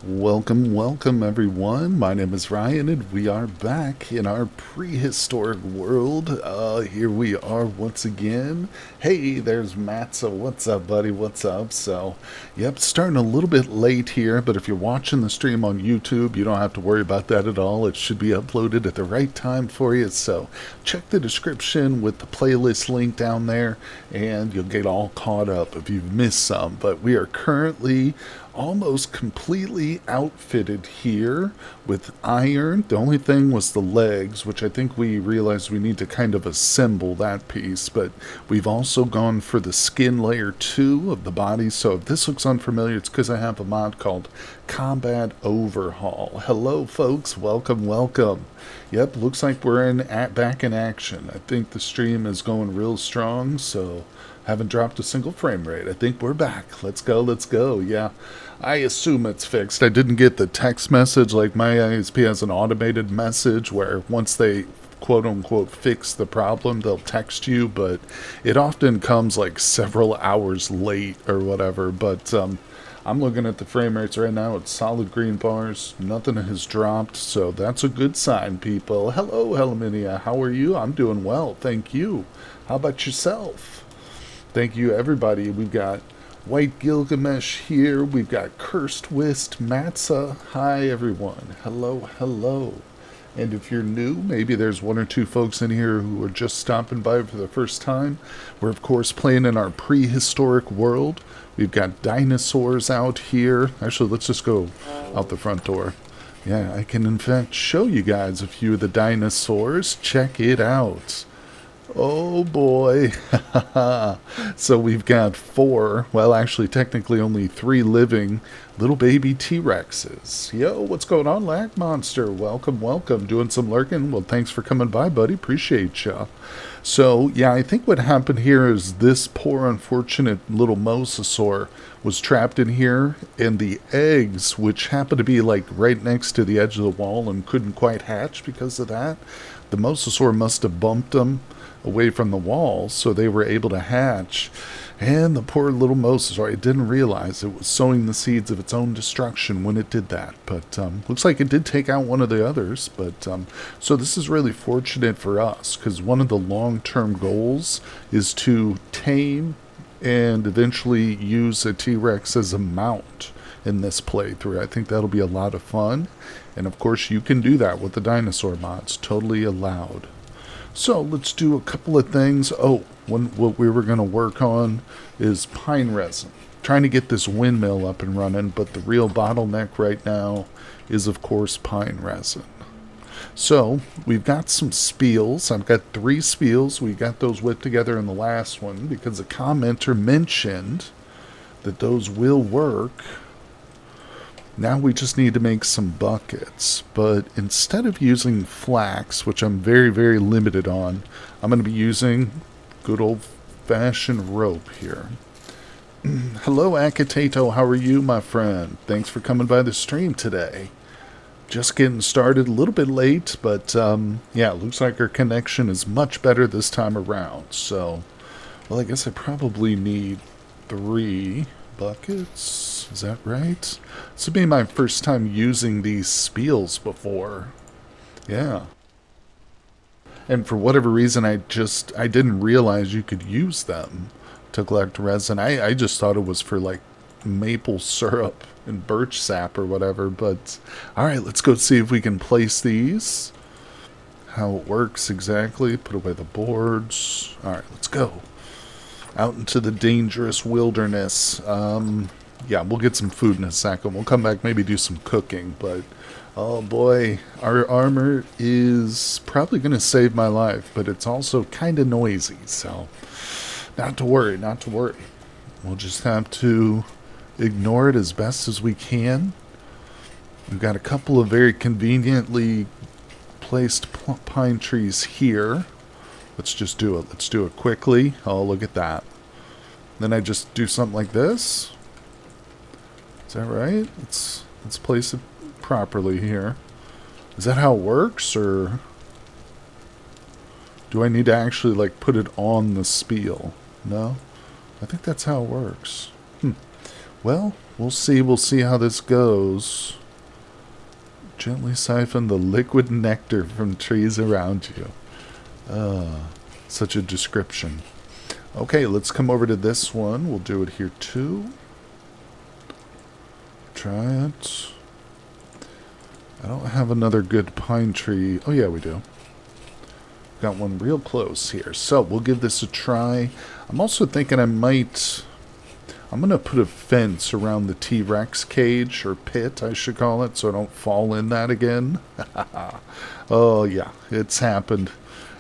Welcome everyone. My name is Ryan and we are back in our prehistoric world. Here we are once again. Hey, there's Matt. So what's up, buddy? What's up? Yep, starting a little bit late here, but if you're watching the stream on YouTube, you don't have to worry about that at all. It should be uploaded at the right time for you. So check the description with the playlist link down there and you'll get all caught up if you've missed some. But we are currently almost completely outfitted here with iron. The only thing was the legs, which I think we realized we need to kind of assemble that piece, but we've also gone for the skin layer 2 of the body. So if this looks unfamiliar, it's because I have a mod called Combat Overhaul. Hello folks, welcome. Yep, looks like we're back in action. I think the stream is going real strong, so haven't dropped a single frame rate. I think we're back. Let's go. Yeah, I assume it's fixed. I didn't get the text message like my ISP has an automated message where once they quote unquote fix the problem, they'll text you, but it often comes like several hours late or whatever. But I'm looking at the frame rates right now. It's solid green bars. Nothing has dropped, so that's a good sign, people. Hello, Helminia. How are you? I'm doing well, thank you. How about yourself? Thank you, everybody. We've got White Gilgamesh here. We've got Cursed Whist, Matza. Hi, everyone. Hello. And if you're new, maybe there's one or two folks in here who are just stopping by for the first time. We're, of course, playing in our prehistoric world. We've got dinosaurs out here. Actually, let's just go out the front door. Yeah, I can, in fact, show you guys a few of the dinosaurs. Check it out. Oh boy. So we've got 4, well actually technically only 3 living little baby T-Rexes. Yo, what's going on, Lack Monster? Welcome. Doing some lurking? Well, thanks for coming by, buddy. Appreciate ya. So, yeah, I think what happened here is this poor unfortunate little mosasaur was trapped in here, and the eggs, which happened to be like right next to the edge of the wall and couldn't quite hatch because of that, the mosasaur must have bumped them away from the wall, so they were able to hatch. And the poor little mosasaur, it didn't realize it was sowing the seeds of its own destruction when it did that. But looks like it did take out one of the others. But so this is really fortunate for us, because one of the long-term goals is to tame and eventually use a T-Rex as a mount in this playthrough. I think that'll be a lot of fun. And of course you can do that with the dinosaur mods. Totally allowed. So let's do a couple of things. Oh, what we were going to work on is pine resin. Trying to get this windmill up and running, but the real bottleneck right now is, of course, pine resin. So we've got some spiels. I've got 3 spiels. We got those whipped together in the last one because a commenter mentioned that those will work. Now we just need to make some buckets, but instead of using flax, which I'm very limited on, I'm going to be using good old-fashioned rope here. Hello, Akitato. How are you, my friend? Thanks for coming by the stream today. Just getting started, a little bit late, but yeah, it looks like our connection is much better this time around. So, well, I guess I probably need 3 buckets. Is that right? This will be my first time using these spiels before. Yeah. And for whatever reason, I didn't realize you could use them to collect resin. I just thought it was for like maple syrup and birch sap or whatever. But alright, let's go see if we can place these. How it works exactly. Put away the boards. Alright, let's go. Out into the dangerous wilderness. Yeah, we'll get some food in a second. We'll come back, maybe do some cooking. But, oh boy, our armor is probably going to save my life. But it's also kind of noisy, so not to worry. We'll just have to ignore it as best as we can. We've got a couple of very conveniently placed pine trees here. Let's just do it. Let's do it quickly. Oh, look at that. Then I just do something like this. Is that right? Let's place it properly here. Is that how it works, or do I need to actually like put it on the spiel? No? I think that's how it works. Well, we'll see. We'll see how this goes. Gently siphon the liquid nectar from trees around you. Such a description. Okay, let's come over to this one. We'll do it here too. Try it. I don't have another good pine tree. Oh yeah, we do. Got one real close here. So we'll give this a try. I'm also thinking I'm going to put a fence around the T-Rex cage, or pit, I should call it, so I don't fall in that again. Oh yeah, it's happened.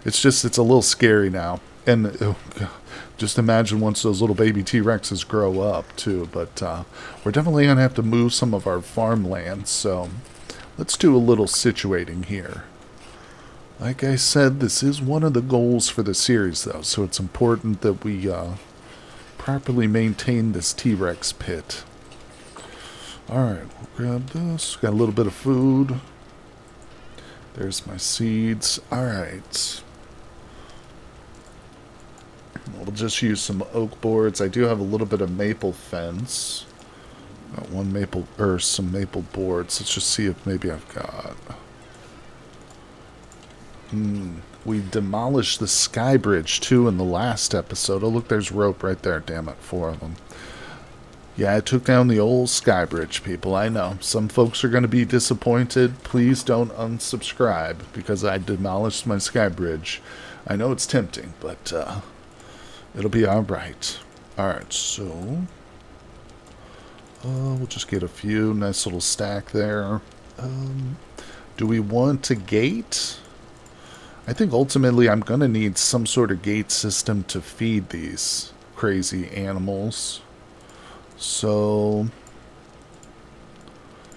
It's a little scary now. And oh God, just imagine once those little baby T-Rexes grow up too. But we're definitely going to have to move some of our farmland, so let's do a little situating here. Like I said, this is one of the goals for the series though, so it's important that we properly maintain this T-Rex pit. Alright, we'll grab this. Got a little bit of food. There's my seeds. Alright. We'll just use some oak boards. I do have a little bit of maple fence. Got some maple boards. Let's just see if maybe I've got... We demolished the sky bridge too in the last episode. Oh look, there's rope right there. Damn it, 4 of them. Yeah, I took down the old sky bridge, people. I know. Some folks are going to be disappointed. Please don't unsubscribe because I demolished my sky bridge. I know it's tempting, but it'll be alright. Alright, so... we'll just get a few. Nice little stack there. Do we want a gate? I think ultimately I'm going to need some sort of gate system to feed these crazy animals. So...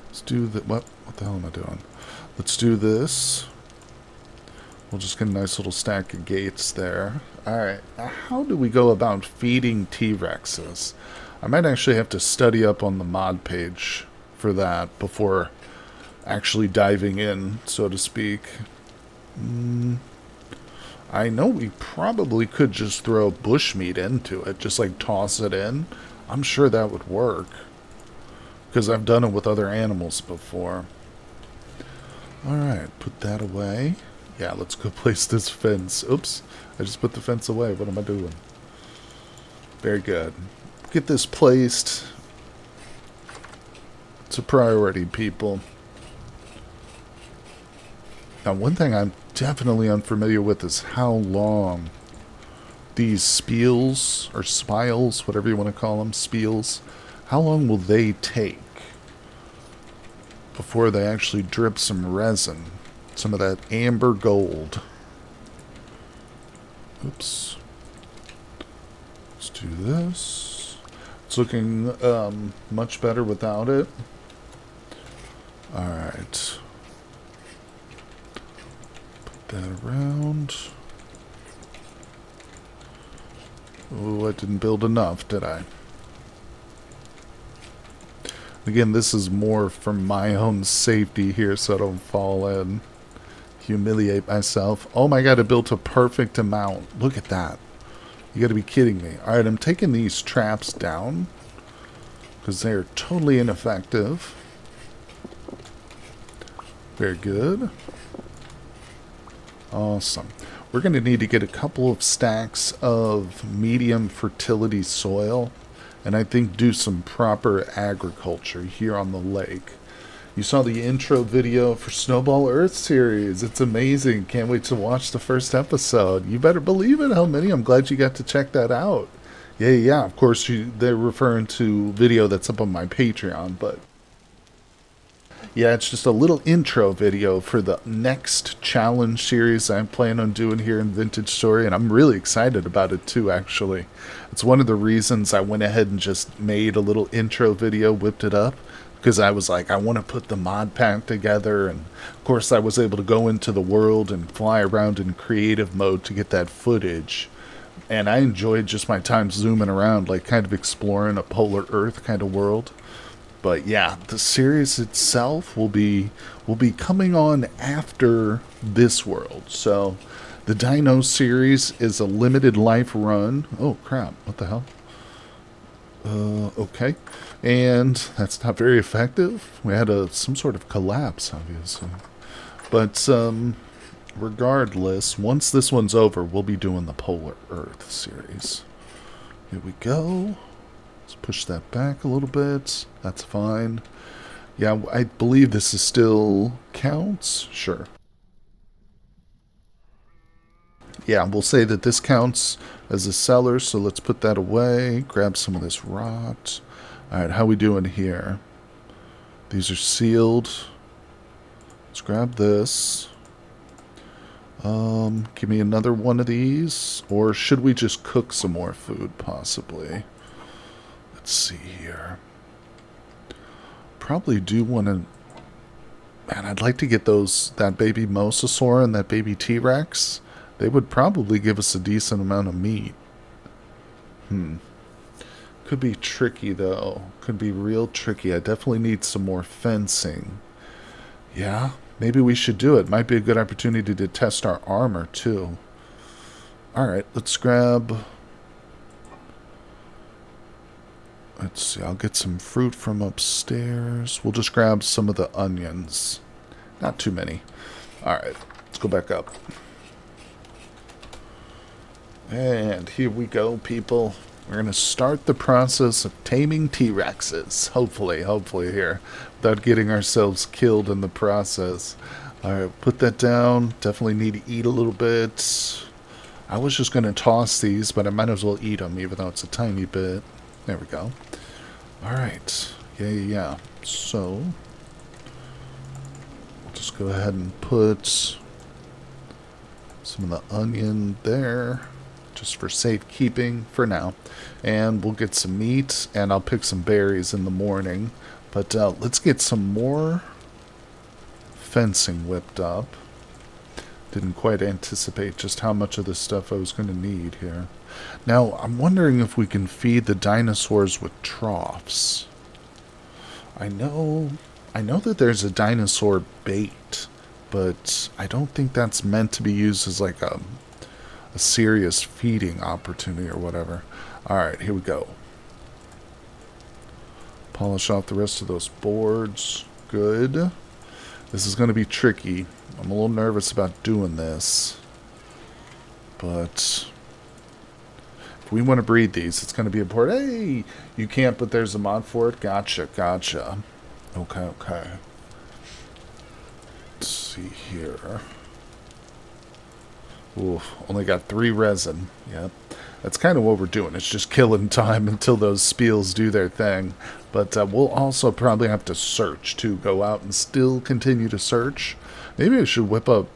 let's do the... What the hell am I doing? Let's do this. We'll just get a nice little stack of gates there. Alright, how do we go about feeding T-Rexes? I might actually have to study up on the mod page for that before actually diving in, so to speak. I know we probably could just throw bushmeat into it, just like toss it in. I'm sure that would work, because I've done it with other animals before. Alright, put that away. Yeah, let's go place this fence. Oops, I just put the fence away. What am I doing? Very good. Get this placed. It's a priority, people. Now, one thing I'm definitely unfamiliar with is how long these spiels, or spiles, whatever you want to call them, spiels, how long will they take before they actually drip some resin? Some of that amber gold. Oops. Let's do this. It's looking much better without it. Alright. That around. Oh, I didn't build enough, did I? Again, this is more for my own safety here so I don't fall in. Humiliate myself. Oh my god, I built a perfect amount. Look at that. You gotta be kidding me. Alright, I'm taking these traps down because they're totally ineffective. Very good. Awesome. We're going to need to get a couple of stacks of medium fertility soil, and I think do some proper agriculture here on the lake. You saw the intro video for Snowball Earth series. It's amazing. Can't wait to watch the first episode. You better believe it, how many? I'm glad you got to check that out. Yeah. Of course, they're referring to video that's up on my Patreon, but yeah, it's just a little intro video for the next challenge series I plan on doing here in Vintage Story, and I'm really excited about it too, actually. It's one of the reasons I went ahead and just made a little intro video, whipped it up, because I was like, I want to put the mod pack together, and of course I was able to go into the world and fly around in creative mode to get that footage. And I enjoyed just my time zooming around, like kind of exploring a polar Earth kind of world. But yeah, the series itself will be coming on after this world. So the Dino series is a limited life run. Oh crap, what the hell? Okay. And that's not very effective. We had some sort of collapse, obviously. But, regardless, once this one's over, we'll be doing the Polar Earth series. Here we go. Let's push that back a little bit. That's fine. Yeah, I believe this is still counts. Sure. Yeah, we'll say that this counts as a cellar, so let's put that away. Grab some of this rot. Alright, how we doing here? These are sealed. Let's grab this. Give me another one of these. Or should we just cook some more food, possibly? Let's see here. Probably do want to... Man, I'd like to get that baby mosasaur and that baby T-Rex. They would probably give us a decent amount of meat. Could be tricky, though. Could be real tricky. I definitely need some more fencing. Yeah, maybe we should do it. Might be a good opportunity to test our armor, too. Alright, let's grab... Let's see, I'll get some fruit from upstairs. We'll just grab some of the onions. Not too many. Alright, let's go back up. And here we go, people. We're going to start the process of taming T-Rexes. Hopefully here. Without getting ourselves killed in the process. Alright, put that down. Definitely need to eat a little bit. I was just going to toss these, but I might as well eat them, even though it's a tiny bit. There we go. Alright. Yeah. So, we'll just go ahead and put some of the onion there. Just for safekeeping for now. And we'll get some meat, and I'll pick some berries in the morning. But let's get some more fencing whipped up. Didn't quite anticipate just how much of this stuff I was going to need here. Now, I'm wondering if we can feed the dinosaurs with troughs. I know that there's a dinosaur bait, but I don't think that's meant to be used as like a serious feeding opportunity or whatever. Alright, here we go. Polish off the rest of those boards. Good. This is going to be tricky. I'm a little nervous about doing this. But if we want to breed these, it's going to be important. Hey! You can't, but there's a mod for it? Gotcha. Okay. Let's see here. Oof, only got 3 resin. Yep. That's kind of what we're doing. It's just killing time until those spiels do their thing. But we'll also probably have to search, too. Go out and still continue to search. Maybe I should whip up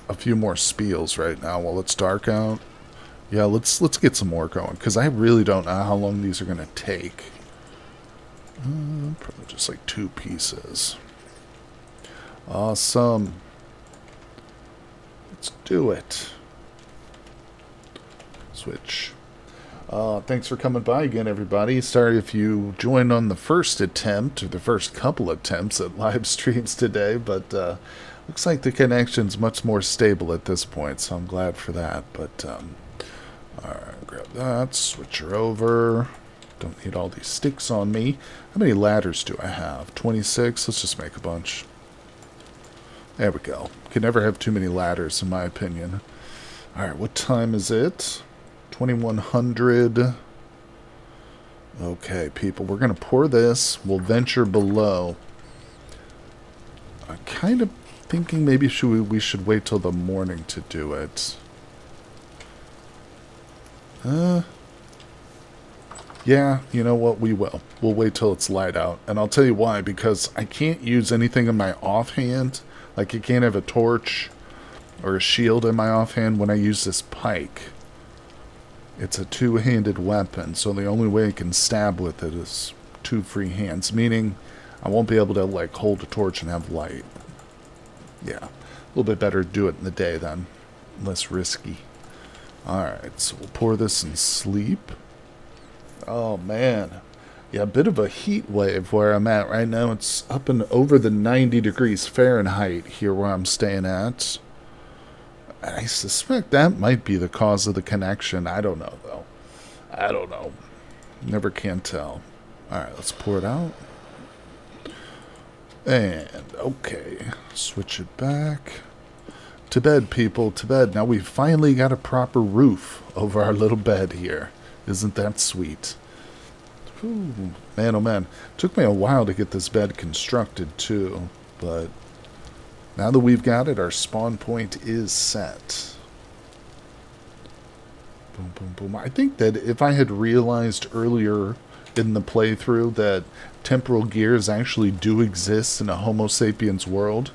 a few more spiels right now while it's dark out. Yeah, let's get some more going. Because I really don't know how long these are going to take. Probably just like 2 pieces. Awesome. Let's do it. Switch. Thanks for coming by again, everybody. Sorry if you joined on the first attempt, or the first couple attempts at live streams today, but looks like the connection's much more stable at this point, so I'm glad for that. But, alright, grab that, switch her over. Don't need all these sticks on me. How many ladders do I have? 26? Let's just make a bunch. There we go. Can never have too many ladders, in my opinion. Alright, what time is it? 2100. Okay, people, we're going to pour this. We'll venture below. I'm kind of thinking maybe we should wait till the morning to do it. Yeah, you know what? We will. We'll wait till it's light out. And I'll tell you why. Because I can't use anything in my offhand. Like, I can't have a torch or a shield in my offhand when I use this pike. It's a two-handed weapon, so the only way I can stab with it is 2 free hands. Meaning, I won't be able to, like, hold a torch and have light. Yeah. A little bit better to do it in the day, then. Less risky. Alright, so we'll pour this and sleep. Oh, man. Yeah, a bit of a heat wave where I'm at right now. It's up and over the 90 degrees Fahrenheit here where I'm staying at. I suspect that might be the cause of the connection. I don't know, though. I don't know. Never can tell. Alright, let's pour it out. And, okay. Switch it back. To bed, people, to bed. Now we've finally got a proper roof over our little bed here. Isn't that sweet? Ooh, man, oh man. Took me a while to get this bed constructed, too. But now that we've got it, our spawn point is set. Boom, boom, boom. I think that if I had realized earlier in the playthrough that temporal gears actually do exist in a Homo sapiens world,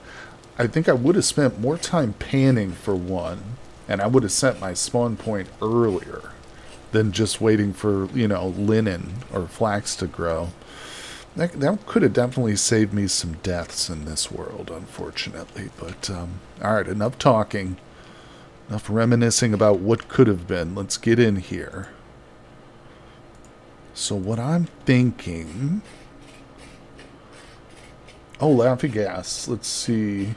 I think I would have spent more time panning for one, and I would have set my spawn point earlier than just waiting for, you know, linen or flax to grow. That could have definitely saved me some deaths in this world, unfortunately. But, alright, enough talking. Enough reminiscing about what could have been. Let's get in here. So what I'm thinking... Oh, laughing gas. Let's see...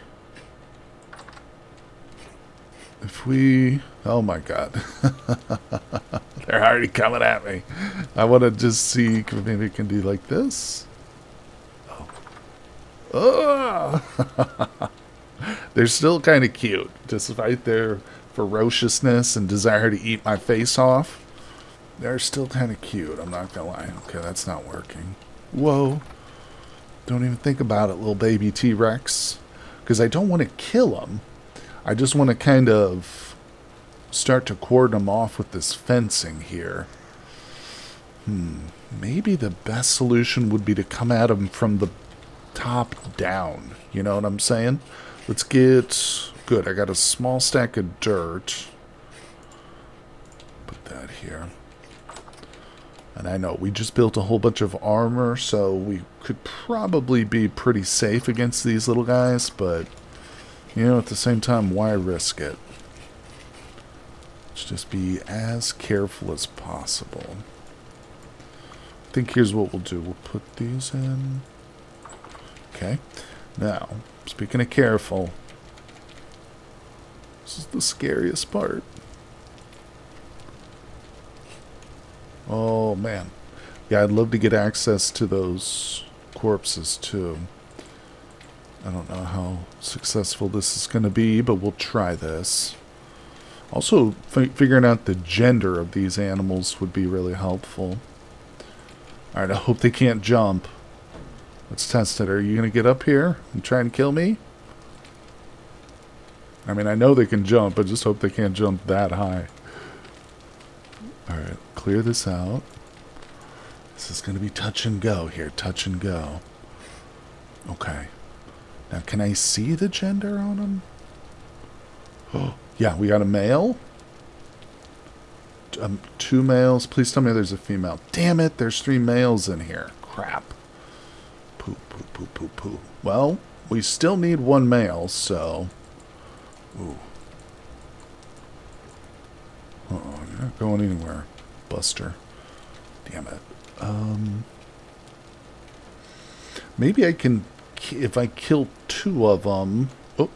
If we... Oh my god. They're already coming at me. I want to just see if maybe we can do like this. Oh. They're still kind of cute. Despite their ferociousness and desire to eat my face off. They're still kind of cute. I'm not going to lie. Okay, that's not working. Whoa. Don't even think about it, little baby T-Rex. Because I don't want to kill them. I just want to kind of start to cordon them off with this fencing here. Maybe the best solution would be to come at them from the top down. You know what I'm saying? Let's get... Good, I got a small stack of dirt. Put that here. And I know, we just built a whole bunch of armor, so we could probably be pretty safe against these little guys, but... You know, at the same time, why risk it? Let's just be as careful as possible. I think here's what we'll do. We'll put these in. Okay. Now, speaking of careful, this is the scariest part. Oh, man. Yeah, I'd love to get access to those corpses, too. I don't know how successful this is going to be, but we'll try this. Also, figuring out the gender of these animals would be really helpful. Alright, I hope they can't jump. Let's test it. Are you going to get up here and try and kill me? I mean, I know they can jump, but just hope they can't jump that high. Alright, clear this out. This is going to be touch and go here. Touch and go. Okay. Now, can I see the gender on them? Oh, yeah, we got a male. 2 males. Please tell me there's a female. Damn it, there's 3 males in here. Crap. Poo, poo, poo, poo, poo. Well, we still need 1 male, so... Ooh. Uh-oh, you're not going anywhere, Buster. Damn it. Maybe I can... If I kill 2 of them... Oh.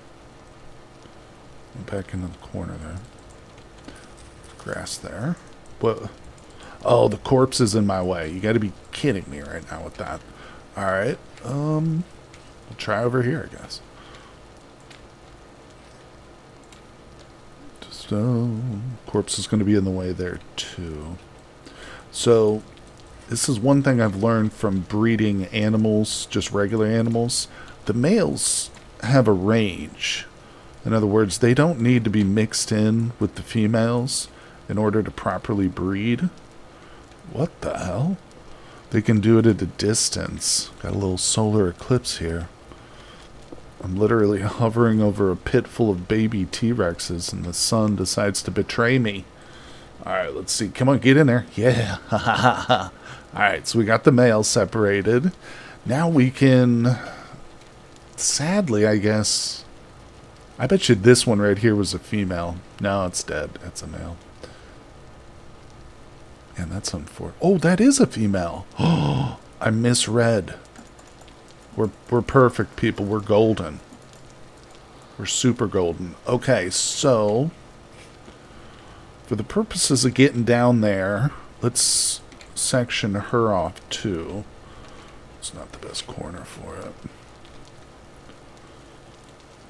Back into the corner there. Grass there. What? Oh, the corpse is in my way. You gotta be kidding me right now with that. Alright. We'll try over here, I guess. Just, corpse is gonna be in the way there, too. So... This is one thing I've learned from breeding animals, just regular animals. The males have a range. In other words, they don't need to be mixed in with the females in order to properly breed. What the hell? They can do it at a distance. Got a little solar eclipse here. I'm literally hovering over a pit full of baby T-Rexes and the sun decides to betray me. Alright, let's see. Come on, get in there. Yeah. Ha ha ha ha. Alright, so we got the males separated. Now we can... Sadly, I guess... I bet you this one right here was a female. No, it's dead. That's a male. And that's unfortunate. Oh, that is a female. Oh, I misread. We're perfect, people. We're golden. We're super golden. Okay, so... For the purposes of getting down there, let's section her off too. It's not the best corner for it.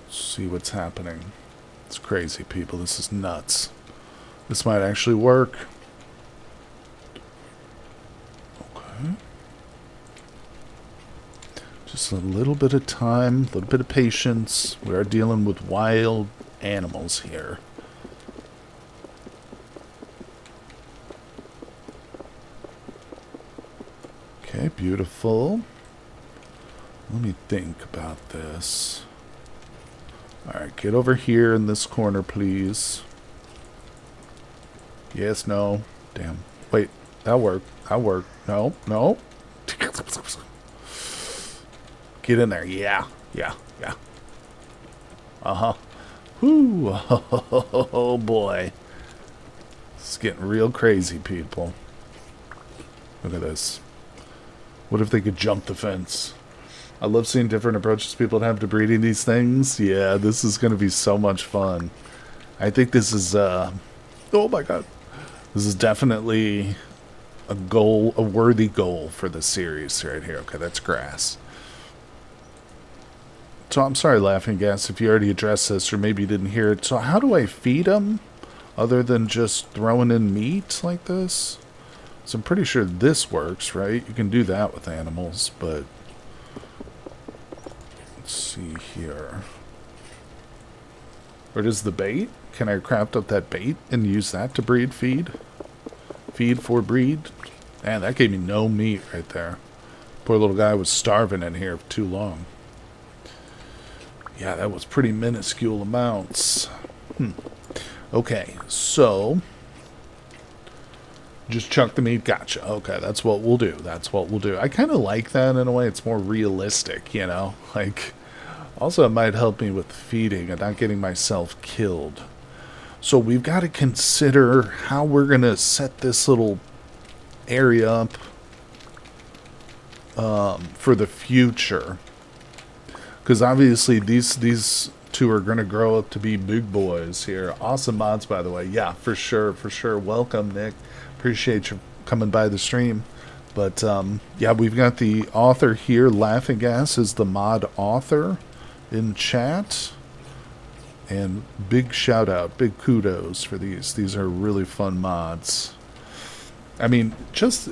Let's see what's happening. It's crazy, people. This is nuts. This might actually work. Okay. Just a little bit of time, a little bit of patience. We are dealing with wild animals here. Okay, beautiful. Let me think about this. Alright, get over here in this corner, please. Yes, no. Damn. Wait, that worked. That worked. No, no. Get in there. Yeah, yeah, yeah. Uh-huh. Whoo. Oh, boy. It's getting real crazy, people. Look at this. What if they could jump the fence? I love seeing different approaches people have to breeding these things. Yeah, this is going to be so much fun. I think this is, oh my god. This is definitely a goal, a worthy goal for the series right here. Okay, that's grass. So I'm sorry, Laughing Gas, if you already addressed this or maybe you didn't hear it. So how do I feed them other than just throwing in meat like this? So I'm pretty sure this works, right? You can do that with animals, but let's see here. Where does the bait? Can I craft up that bait and use that to breed feed? Feed for breed? Man, that gave me no meat right there. Poor little guy was starving in here for too long. Yeah, that was pretty minuscule amounts. Okay, so just chunk the meat. Gotcha. Okay, that's what we'll do. That's what we'll do. I kind of like that in a way. It's more realistic, you know? Like, also it might help me with feeding and not getting myself killed. So we've got to consider how we're going to set this little area up for the future. Because obviously these two are going to grow up to be big boys here. Awesome mods, by the way. Yeah, for sure, for sure. Welcome, Nick. Appreciate you coming by the stream. But, yeah, we've got the author here. Laughing Gas is the mod author in chat. And big shout out, big kudos for these. These are really fun mods. I mean, just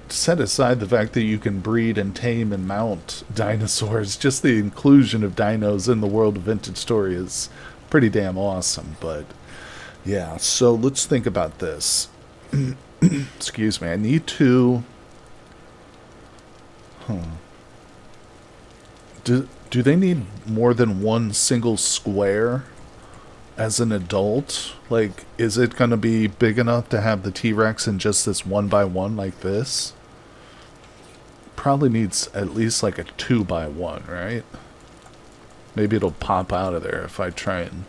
set aside the fact that you can breed and tame and mount dinosaurs. Just the inclusion of dinos in the world of Vintage Story is pretty damn awesome. But, yeah, so let's think about this. Excuse me, I need to... Do they need more than one single square as an adult? Like, is it going to be big enough to have the T-Rex in just this 1x1 like this? Probably needs at least like a 2x1, right? Maybe it'll pop out of there if I try and...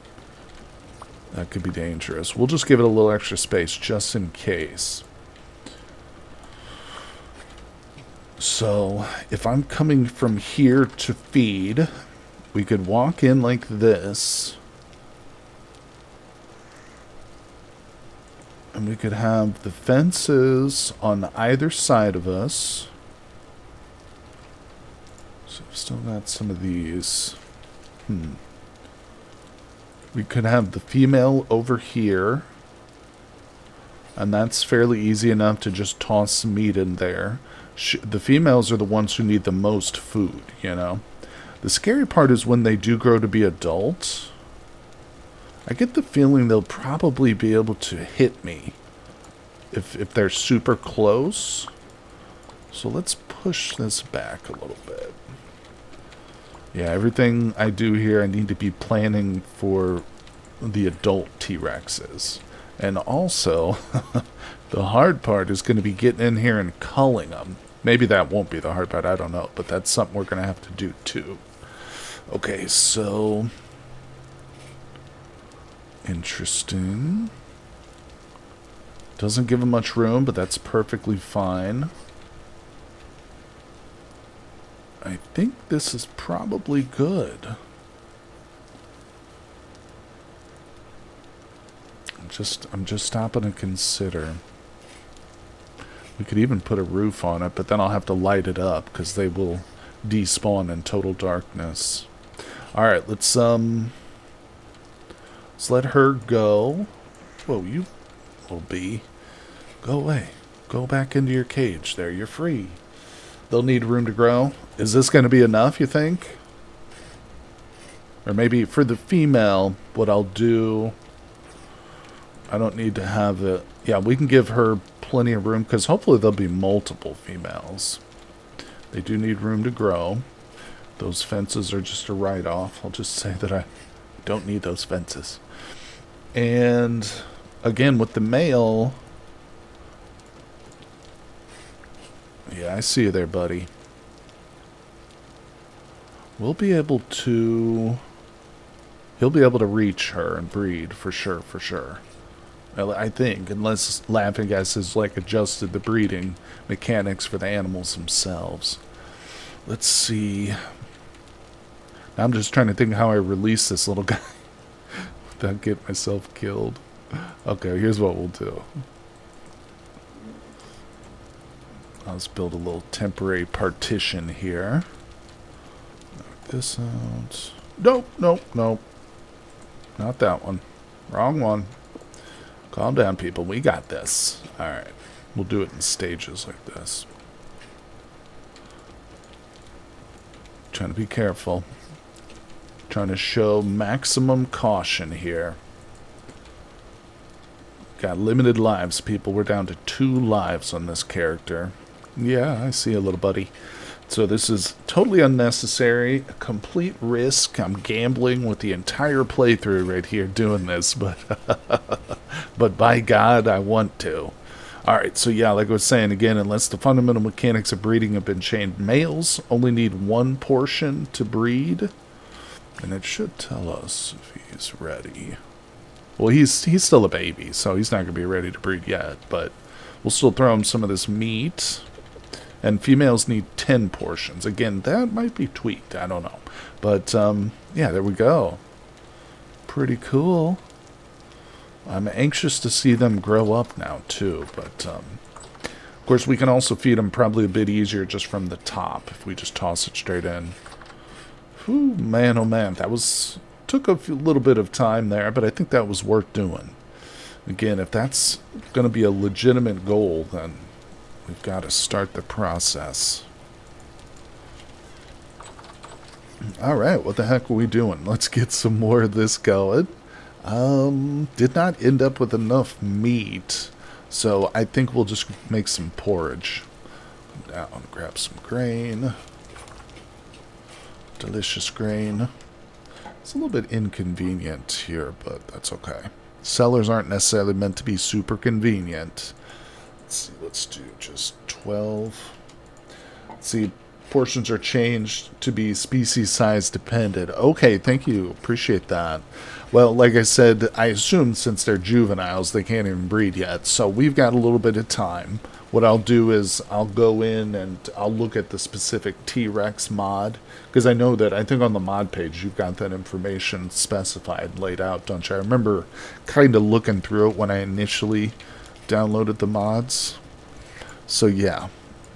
That could be dangerous. We'll just give it a little extra space just in case. So, if I'm coming from here to feed, we could walk in like this. And we could have the fences on either side of us. So, I've still got some of these. We could have the female over here. And that's fairly easy enough to just toss some meat in there. The females are the ones who need the most food, you know. The scary part is when they do grow to be adults. I get the feeling they'll probably be able to hit me if they're super close. So let's push this back a little bit. Yeah, everything I do here, I need to be planning for the adult T-Rexes. And also, the hard part is going to be getting in here and culling them. Maybe that won't be the hard part, I don't know. But that's something we're going to have to do too. Okay, so... Interesting. Doesn't give them much room, but that's perfectly fine. I think this is probably good. I'm just stopping to consider. We could even put a roof on it, but then I'll have to light it up because they will despawn in total darkness. All right, let's let her go. Whoa, you little bee. Go away. Go back into your cage there. You're free. They'll need room to grow. Is this going to be enough, you think? Or maybe for the female, what I'll do... I don't need to have it... Yeah, we can give her plenty of room, because hopefully there'll be multiple females. They do need room to grow. Those fences are just a write-off. I'll just say that I don't need those fences. And, again, with the male... Yeah, I see you there, buddy. We'll be able to... He'll be able to reach her and breed, for sure, for sure. I think, unless Laughing Gas has, like, adjusted the breeding mechanics for the animals themselves. Let's see. Now I'm just trying to think how I release this little guy without getting myself killed. Okay, here's what we'll do. Let's build a little temporary partition here. Knock this out. Nope, nope, nope. Not that one. Wrong one. Calm down, people. We got this. Alright. We'll do it in stages like this. Trying to be careful. Trying to show maximum caution here. Got limited lives, people. We're down to 2 lives on this character. Yeah, I see a little buddy. So this is totally unnecessary, a complete risk. I'm gambling with the entire playthrough right here doing this, but but by God, I want to. Alright, so yeah, like I was saying again, unless the fundamental mechanics of breeding have been changed, males only need 1 portion to breed. And it should tell us if he's ready. Well, he's still a baby, so he's not going to be ready to breed yet, but we'll still throw him some of this meat. And females need 10 portions. Again, that might be tweaked. I don't know. But, yeah, there we go. Pretty cool. I'm anxious to see them grow up now, too. But, of course, we can also feed them probably a bit easier just from the top if we just toss it straight in. Whew, man, oh, man. That was... Took a little bit of time there, but I think that was worth doing. Again, if that's going to be a legitimate goal, then... We've got to start the process. Alright, what the heck are we doing? Let's get some more of this going. Did not end up with enough meat, so I think we'll just make some porridge. Come down, grab some grain. Delicious grain. It's a little bit inconvenient here, but that's okay. Cellars aren't necessarily meant to be super convenient. Let's see, let's do just 12. Let's see, portions are changed to be species size dependent. Okay, thank you. Appreciate that. Well, like I said, I assume since they're juveniles, they can't even breed yet. So we've got a little bit of time. What I'll do is I'll go in and I'll look at the specific TREX mod. Because I know that, I think on the mod page, you've got that information specified, laid out, don't you? I remember kind of looking through it when I initially... downloaded the mods. So yeah,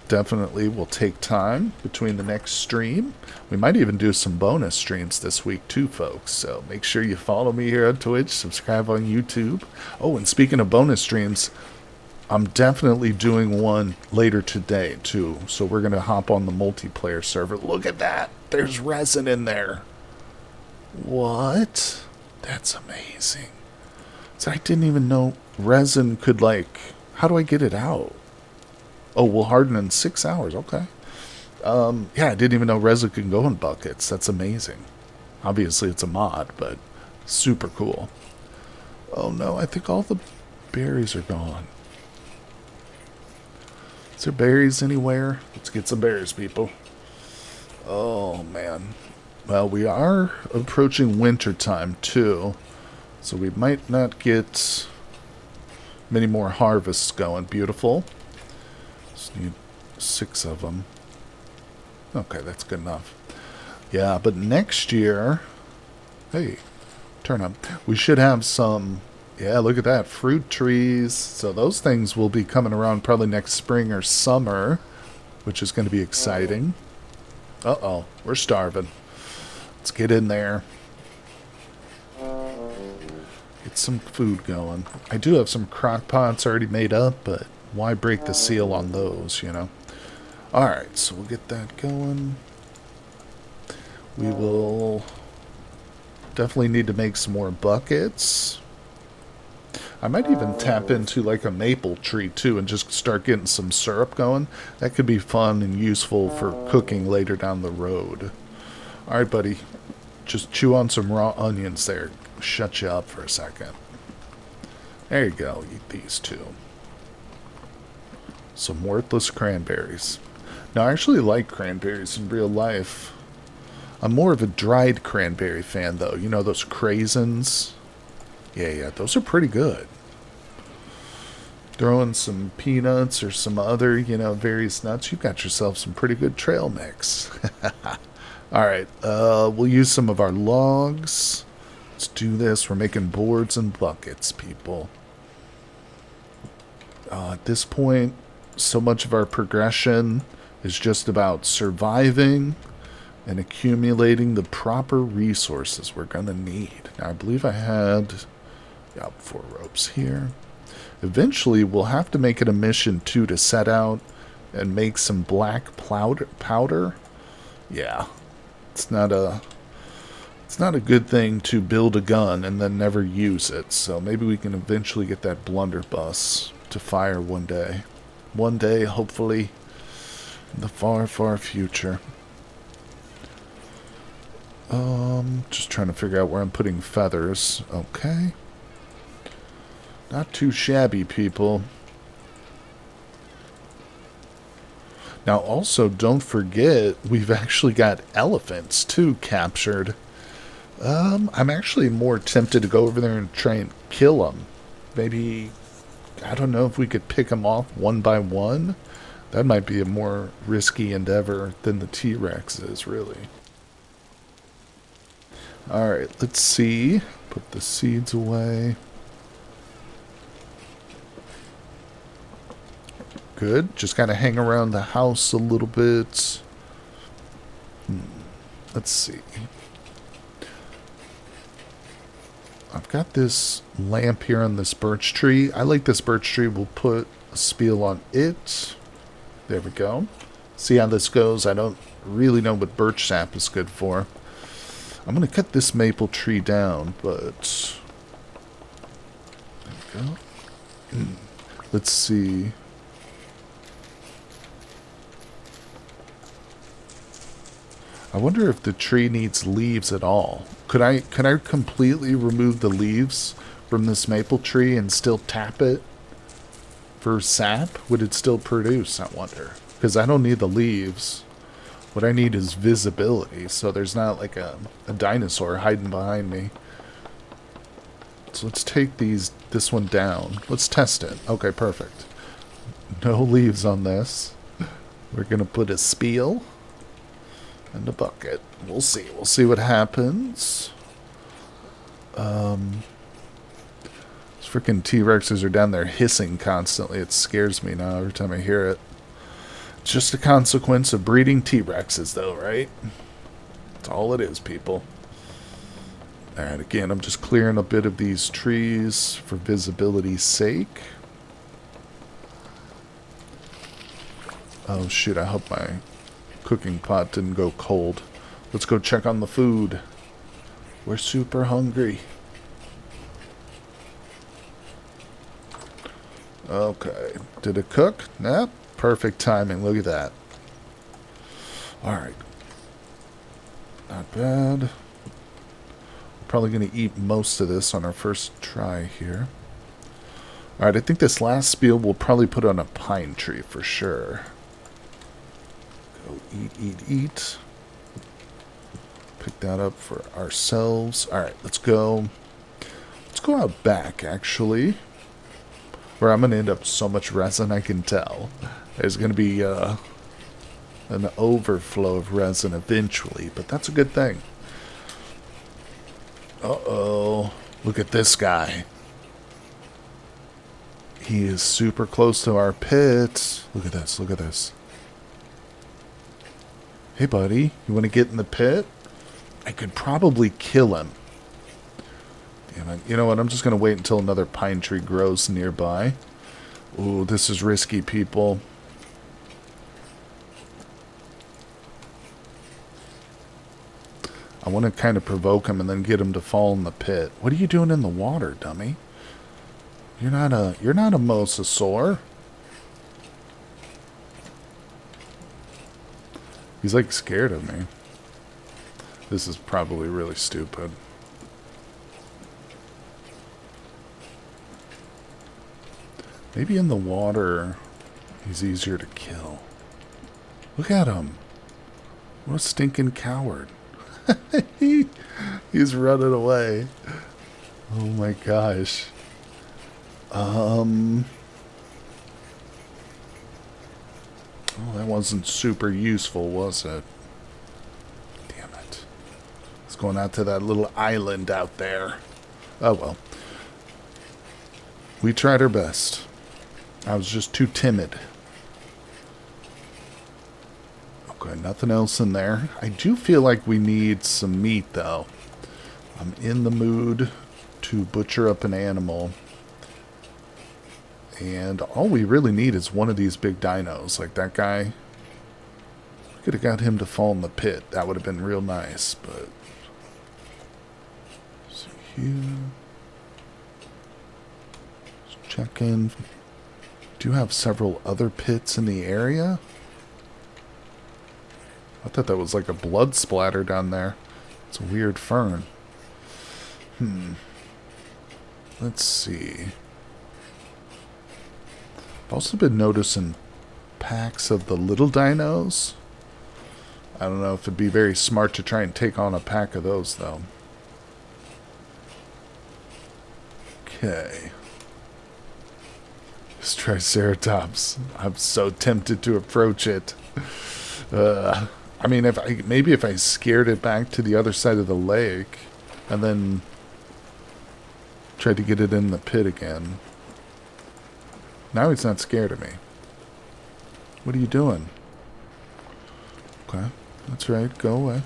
definitely will take time between the next stream. We might even do some bonus streams this week too, folks. So make sure you follow me here on Twitch, subscribe on YouTube. Oh, and speaking of bonus streams, I'm definitely doing one later today too. So we're going to hop on the multiplayer server. Look at that. There's resin in there. What? That's amazing. So I didn't even know resin could, like... How do I get it out? Oh, will harden in 6 hours. Okay. Yeah, I didn't even know resin can go in buckets. That's amazing. Obviously, it's a mod, but super cool. Oh, no. I think all the berries are gone. Is there berries anywhere? Let's get some berries, people. Oh, man. Well, we are approaching winter time, too. So we might not get many more harvests going. Beautiful. Just need 6 of them. Okay, that's good enough. Yeah, but next year... Hey, turn up. We should have some Yeah, look at that. Fruit trees. So those things will be coming around probably next spring or summer, which is going to be exciting. Uh-oh, we're starving. Let's get in there. Get some food going. I do have some crock pots already made up, but why break the seal on those, you know? Alright, so we'll get that going. We will definitely need to make some more buckets. I might even tap into like a maple tree too and just start getting some syrup going. That could be fun and useful for cooking later down the road. Alright, buddy. Just chew on some raw onions there. Shut you up for a second. There you go. Eat these two. Some worthless cranberries. Now, I actually like cranberries in real life. I'm more of a dried cranberry fan, though. You know, those craisins? Yeah, those are pretty good. Throw in some peanuts or some other, you know, various nuts. You've got yourself some pretty good trail mix. Alright, we'll use some of our logs. Let's do this. We're making boards and buckets, people. At this point, so much of our progression is just about surviving and accumulating the proper resources we're going to need. Now, I believe I had 4 ropes here. Eventually, we'll have to make it a mission, too, to set out and make some black powder. Yeah, it's not a good thing to build a gun and then never use it. So maybe we can eventually get that blunderbuss to fire one day. One day, hopefully, in the far, far future. Just trying to figure out where I'm putting feathers. Okay. Not too shabby, people. Now, also, don't forget, we've actually got elephants, too, captured. I'm actually more tempted to go over there and try and kill them. Maybe, I don't know if we could pick them off one by one. That might be a more risky endeavor than the T-Rex is, really. Alright, let's see. Put the seeds away. Good. Just gotta hang around the house a little bit. Let's see. I've got this lamp here on this birch tree. I like this birch tree. We'll put a spiel on it. There we go. See how this goes. I don't really know what birch sap is good for. I'm going to cut this maple tree down, but... There we go. Let's see. I wonder if the tree needs leaves at all. Could I completely remove the leaves from this maple tree and still tap it for sap? Would it still produce, I wonder? Because I don't need the leaves. What I need is visibility, so there's not like a dinosaur hiding behind me. So let's take this one down. Let's test it. Okay, perfect. No leaves on this. We're going to put a spiel and a bucket. We'll see. We'll see what happens. These freaking T-Rexes are down there hissing constantly. It scares me now every time I hear it. It's just a consequence of breeding T-Rexes, though, right? That's all it is, people. Alright, again, I'm just clearing a bit of these trees for visibility's sake. Oh, shoot, I hope my cooking pot didn't go cold. Let's go check on the food. We're super hungry. Okay, did it cook? Nah, perfect timing. Look at that. Alright. Not bad. We're probably going to eat most of this on our first try here. Alright, I think this last spiel we'll probably put on a pine tree for sure. Go eat. Pick that up for ourselves. Alright, let's go. Let's go out back, actually. Where I'm going to end up so much resin, I can tell. There's going to be an overflow of resin eventually, but that's a good thing. Uh-oh. Look at this guy. He is super close to our pit. Look at this. Look at this. Hey, buddy. You want to get in the pit? I could probably kill him. Damn it. You know what? I'm just going to wait until another pine tree grows nearby. Ooh, this is risky, people. I want to kind of provoke him and then get him to fall in the pit. What are you doing in the water, dummy? You're not a mosasaur. He's like scared of me. This is probably really stupid. Maybe in the water he's easier to kill. Look at him. What a stinking coward. He's running away. Oh my gosh. Oh, that wasn't super useful, was it? Damn it. It's going out to that little island out there. Oh well. We tried our best. I was just too timid. Okay, nothing else in there. I do feel like we need some meat, though. I'm in the mood to butcher up an animal. And all we really need is one of these big dinos. Like that guy. Could have got him to fall in the pit. That would have been real nice, but... So here... Let's check in. Do have several other pits in the area. I thought that was like a blood splatter down there. It's a weird fern. Let's see. I've also been noticing packs of the little dinos. I don't know if it'd be very smart to try and take on a pack of those, though. Okay. This Triceratops. I'm so tempted to approach it. I mean, maybe if I scared it back to the other side of the lake and then tried to get it in the pit again. Now he's not scared of me. What are you doing? Okay, that's right. Go away.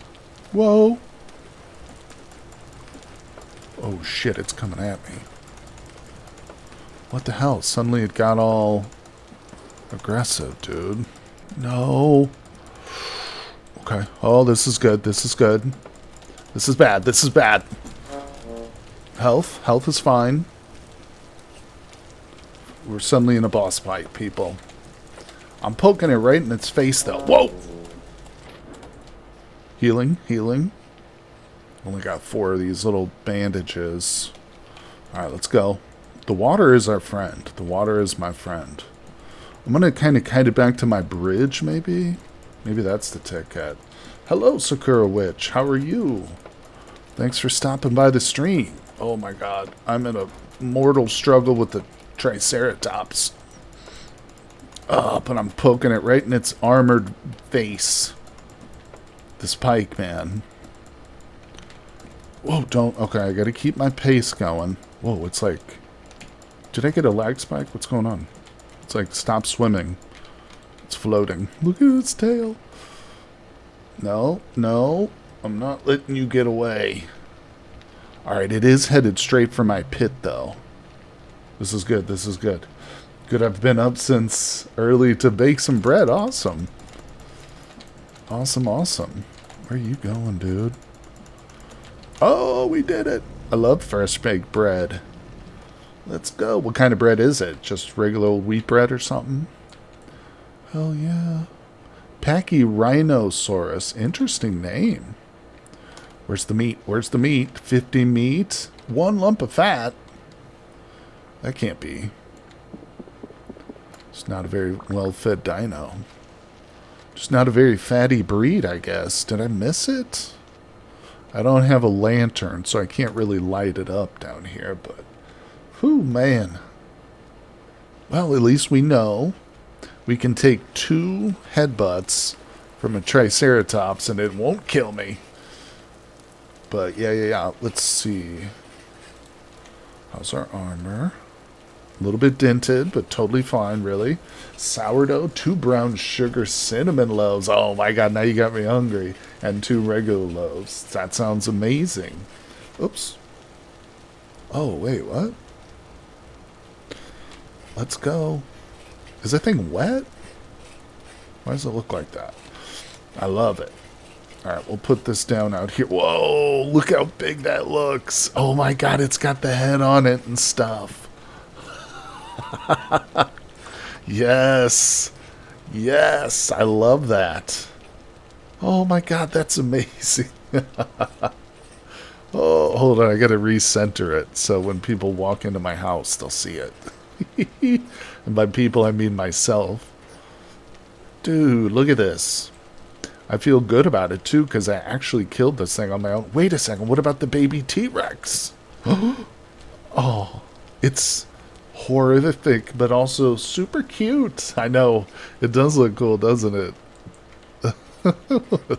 Whoa! Oh shit, it's coming at me. What the hell? Suddenly it got all aggressive, dude. No. Okay. Oh, this is good. This is good. This is bad. This is bad. Health. Health is fine. We're suddenly in a boss fight, people. I'm poking it right in its face, though. Whoa! Healing. Healing. Only got 4 of these little bandages. Alright, let's go. The water is our friend. The water is my friend. I'm going to kind of kite it back to my bridge, maybe? Maybe that's the ticket. Hello, Sakura Witch. How are you? Thanks for stopping by the stream. Oh my god. I'm in a mortal struggle with the Triceratops. But I'm poking it right in its armored face. This pike, man. Whoa, don't... Okay, I gotta keep my pace going. Whoa, it's like... Did I get a lag spike? What's going on? It's like, stop swimming. It's floating. Look at its tail. No, no. I'm not letting you get away. Alright, it is headed straight for my pit, though. This is good. This is good. Good, I've been up since early to bake some bread. Awesome. Awesome, awesome. Where are you going, dude? Oh, we did it. I love fresh baked bread. Let's go. What kind of bread is it? Just regular old wheat bread or something? Hell yeah. Pachyrhinosaurus. Interesting name. Where's the meat? Where's the meat? 50 meat. 1 lump of fat. That can't be. It's not a very well-fed dino. Just not a very fatty breed, I guess. Did I miss it? I don't have a lantern, so I can't really light it up down here, but... Whew, man. Well, at least we know we can take 2 headbutts from a Triceratops and it won't kill me. But, yeah. Let's see. How's our armor? A little bit dented, but totally fine, really. Sourdough, 2 brown sugar cinnamon loaves. Oh my god, now you got me hungry. And 2 regular loaves. That sounds amazing. Oops. Oh, wait, what? Let's go. Is that thing wet? Why does it look like that? I love it. Alright, we'll put this down out here. Whoa, look how big that looks. Oh my god, it's got the head on it and stuff. Yes. Yes, I love that. Oh my god, that's amazing. Oh, hold on, I gotta recenter it so when people walk into my house, they'll see it. And by people, I mean myself. Dude, look at this. I feel good about it, too, because I actually killed this thing on my own. Wait a second, what about the baby T-Rex? Oh, it's horrific, but also super cute. I know, it does look cool, doesn't it?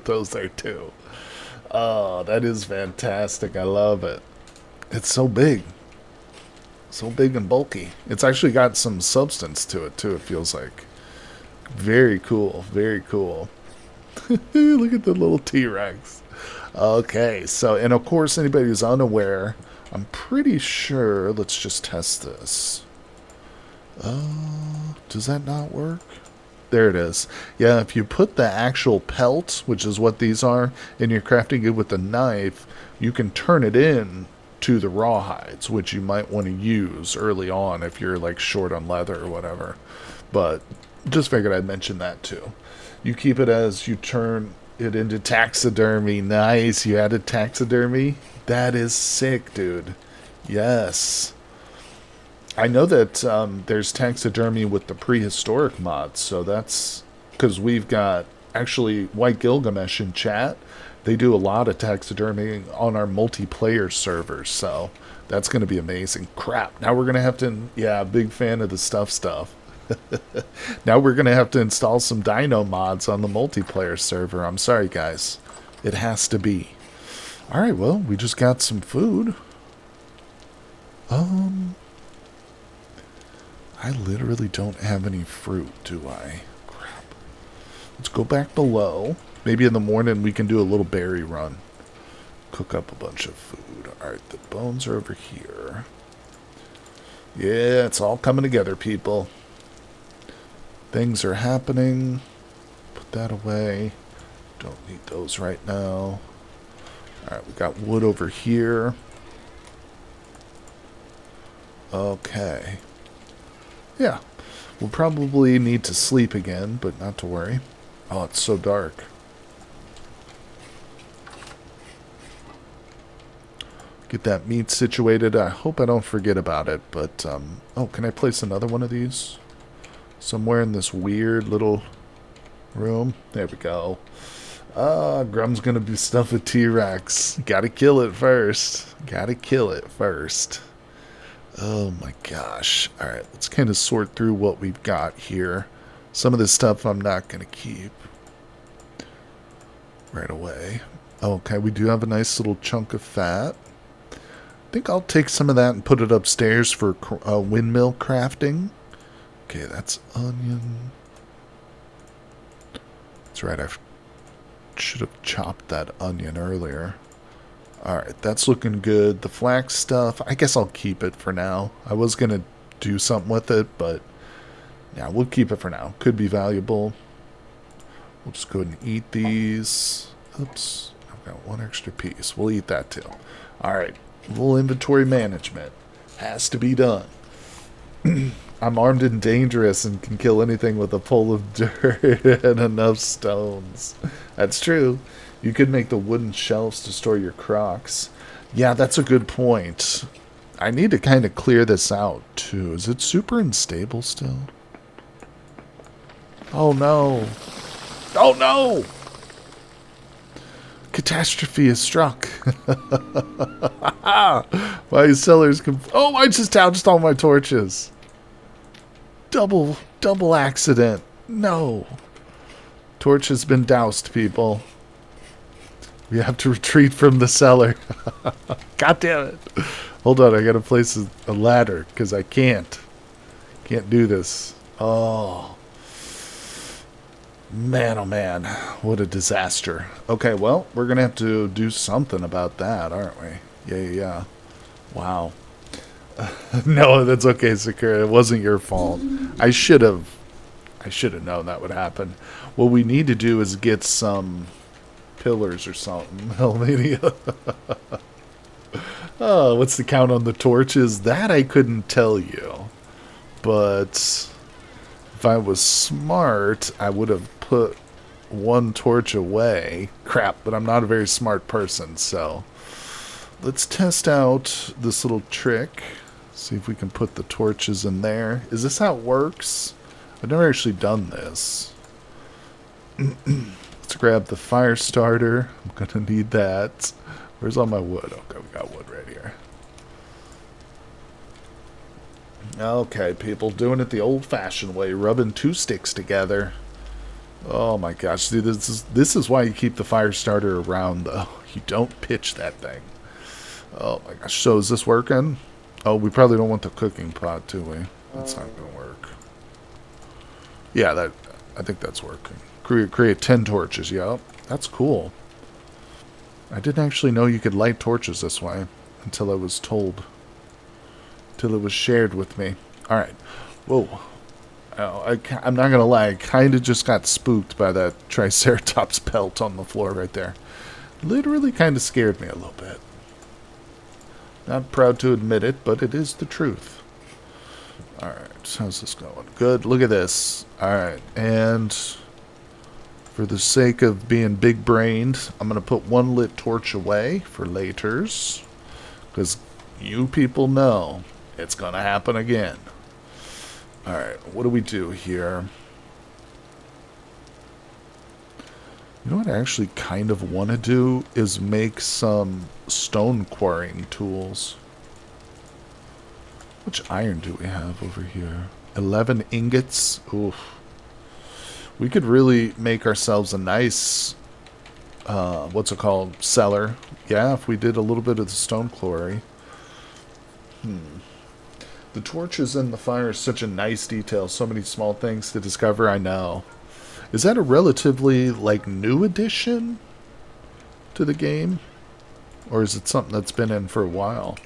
Those there, too. Oh, that is fantastic. I love it. It's so big. So big and bulky. It's actually got some substance to it, too, it feels like. Very cool. Very cool. Look at the little T-Rex. Okay, so, and of course, anybody who's unaware, I'm pretty sure, let's just test this. Does that not work? There it is. Yeah, if you put the actual pelt, which is what these are, and you're crafting it with a knife, you can turn it in to the rawhides, which you might want to use early on if you're like short on leather or whatever. But just figured I'd mention that too. You keep it as you turn it into taxidermy. Nice. You added taxidermy? That is sick, dude. Yes. I know that there's taxidermy with the prehistoric mods, so that's because we've got actually White Gilgamesh in chat. They do a lot of taxidermy on our multiplayer servers, so that's going to be amazing. Crap, now we're going to have to, yeah, big fan of the stuff. Now we're going to have to install some dino mods on the multiplayer server. I'm sorry, guys. It has to be. Alright, well, we just got some food. I literally don't have any fruit, do I? Crap. Let's go back below. Maybe in the morning we can do a little berry run. Cook up a bunch of food. Alright, the bones are over here. Yeah, it's all coming together, people. Things are happening. Put that away. Don't need those right now. Alright, we got wood over here. Okay. Yeah. We'll probably need to sleep again, but not to worry. Oh, it's so dark. Get that meat situated. I hope I don't forget about it, but, oh, can I place another one of these? Somewhere in this weird little room. There we go. Grum's gonna be stuffed with T-Rex. Gotta kill it first. Gotta kill it first. Oh my gosh. Alright, let's kind of sort through what we've got here. Some of this stuff I'm not gonna keep right away. Okay, we do have a nice little chunk of fat. I think I'll take some of that and put it upstairs for windmill crafting. Okay, that's onion. That's right, I should have chopped that onion earlier. Alright, that's looking good. The flax stuff, I guess I'll keep it for now. I was going to do something with it, but yeah, we'll keep it for now. Could be valuable. We'll just go ahead and eat these. Oops, I've got one extra piece. We'll eat that too. Alright, a little inventory management. Has to be done. I'm armed and dangerous and can kill anything with a pole of dirt and enough stones. That's true. You could make the wooden shelves to store your crocs. Yeah, that's a good point. I need to kind of clear this out, too. Is it super unstable still? Oh, no. Oh, no! Catastrophe has struck. My cellars can... Oh, I just doused all my torches. Double accident. No. Torch has been doused, people. We have to retreat from the cellar. God damn it. Hold on, I gotta place a ladder, because I can't. Can't do this. Oh. Man, oh man. What a disaster. Okay, well, we're going to have to do something about that, aren't we? Yeah. Wow. No, that's okay, Sakura. It wasn't your fault. I should have known that would happen. What we need to do is get some pillars or something. Helmania. Oh, what's the count on the torches? That I couldn't tell you. But if I was smart, I would have put one torch away. Crap, but I'm not a very smart person, so let's test out this little trick. See if we can put the torches in there. Is this how it works? I've never actually done this. Let's grab the fire starter. I'm gonna need that. Where's all my wood? Okay, we got wood right here. Okay, people, doing it the old-fashioned way, rubbing two sticks together. Oh my gosh, dude, this is why you keep the fire starter around, though. You don't pitch that thing. Oh my gosh, so is this working? Oh, we probably don't want the cooking pot, do we? That's not going to work. Yeah, I think that's working. Create 10 torches, yep. That's cool. I didn't actually know you could light torches this way until I was told. Until it was shared with me. Alright. Whoa. Oh, I'm not going to lie. I kind of just got spooked by that Triceratops pelt on the floor right there. Literally kind of scared me a little bit. Not proud to admit it, but it is the truth. Alright, how's this going? Good, look at this. Alright, and for the sake of being big-brained, I'm going to put one lit torch away for laters. Because you people know it's going to happen again. Alright, what do we do here? You know what I actually kind of want to do is make some stone quarrying tools. Which iron do we have over here? 11 ingots. Oof. We could really make ourselves a nice, what's it called? Cellar. Yeah, if we did a little bit of the stone quarry. The torches and the fire is such a nice detail. So many small things to discover, I know. Is that a relatively, like, new addition to the game? Or is it something that's been in for a while?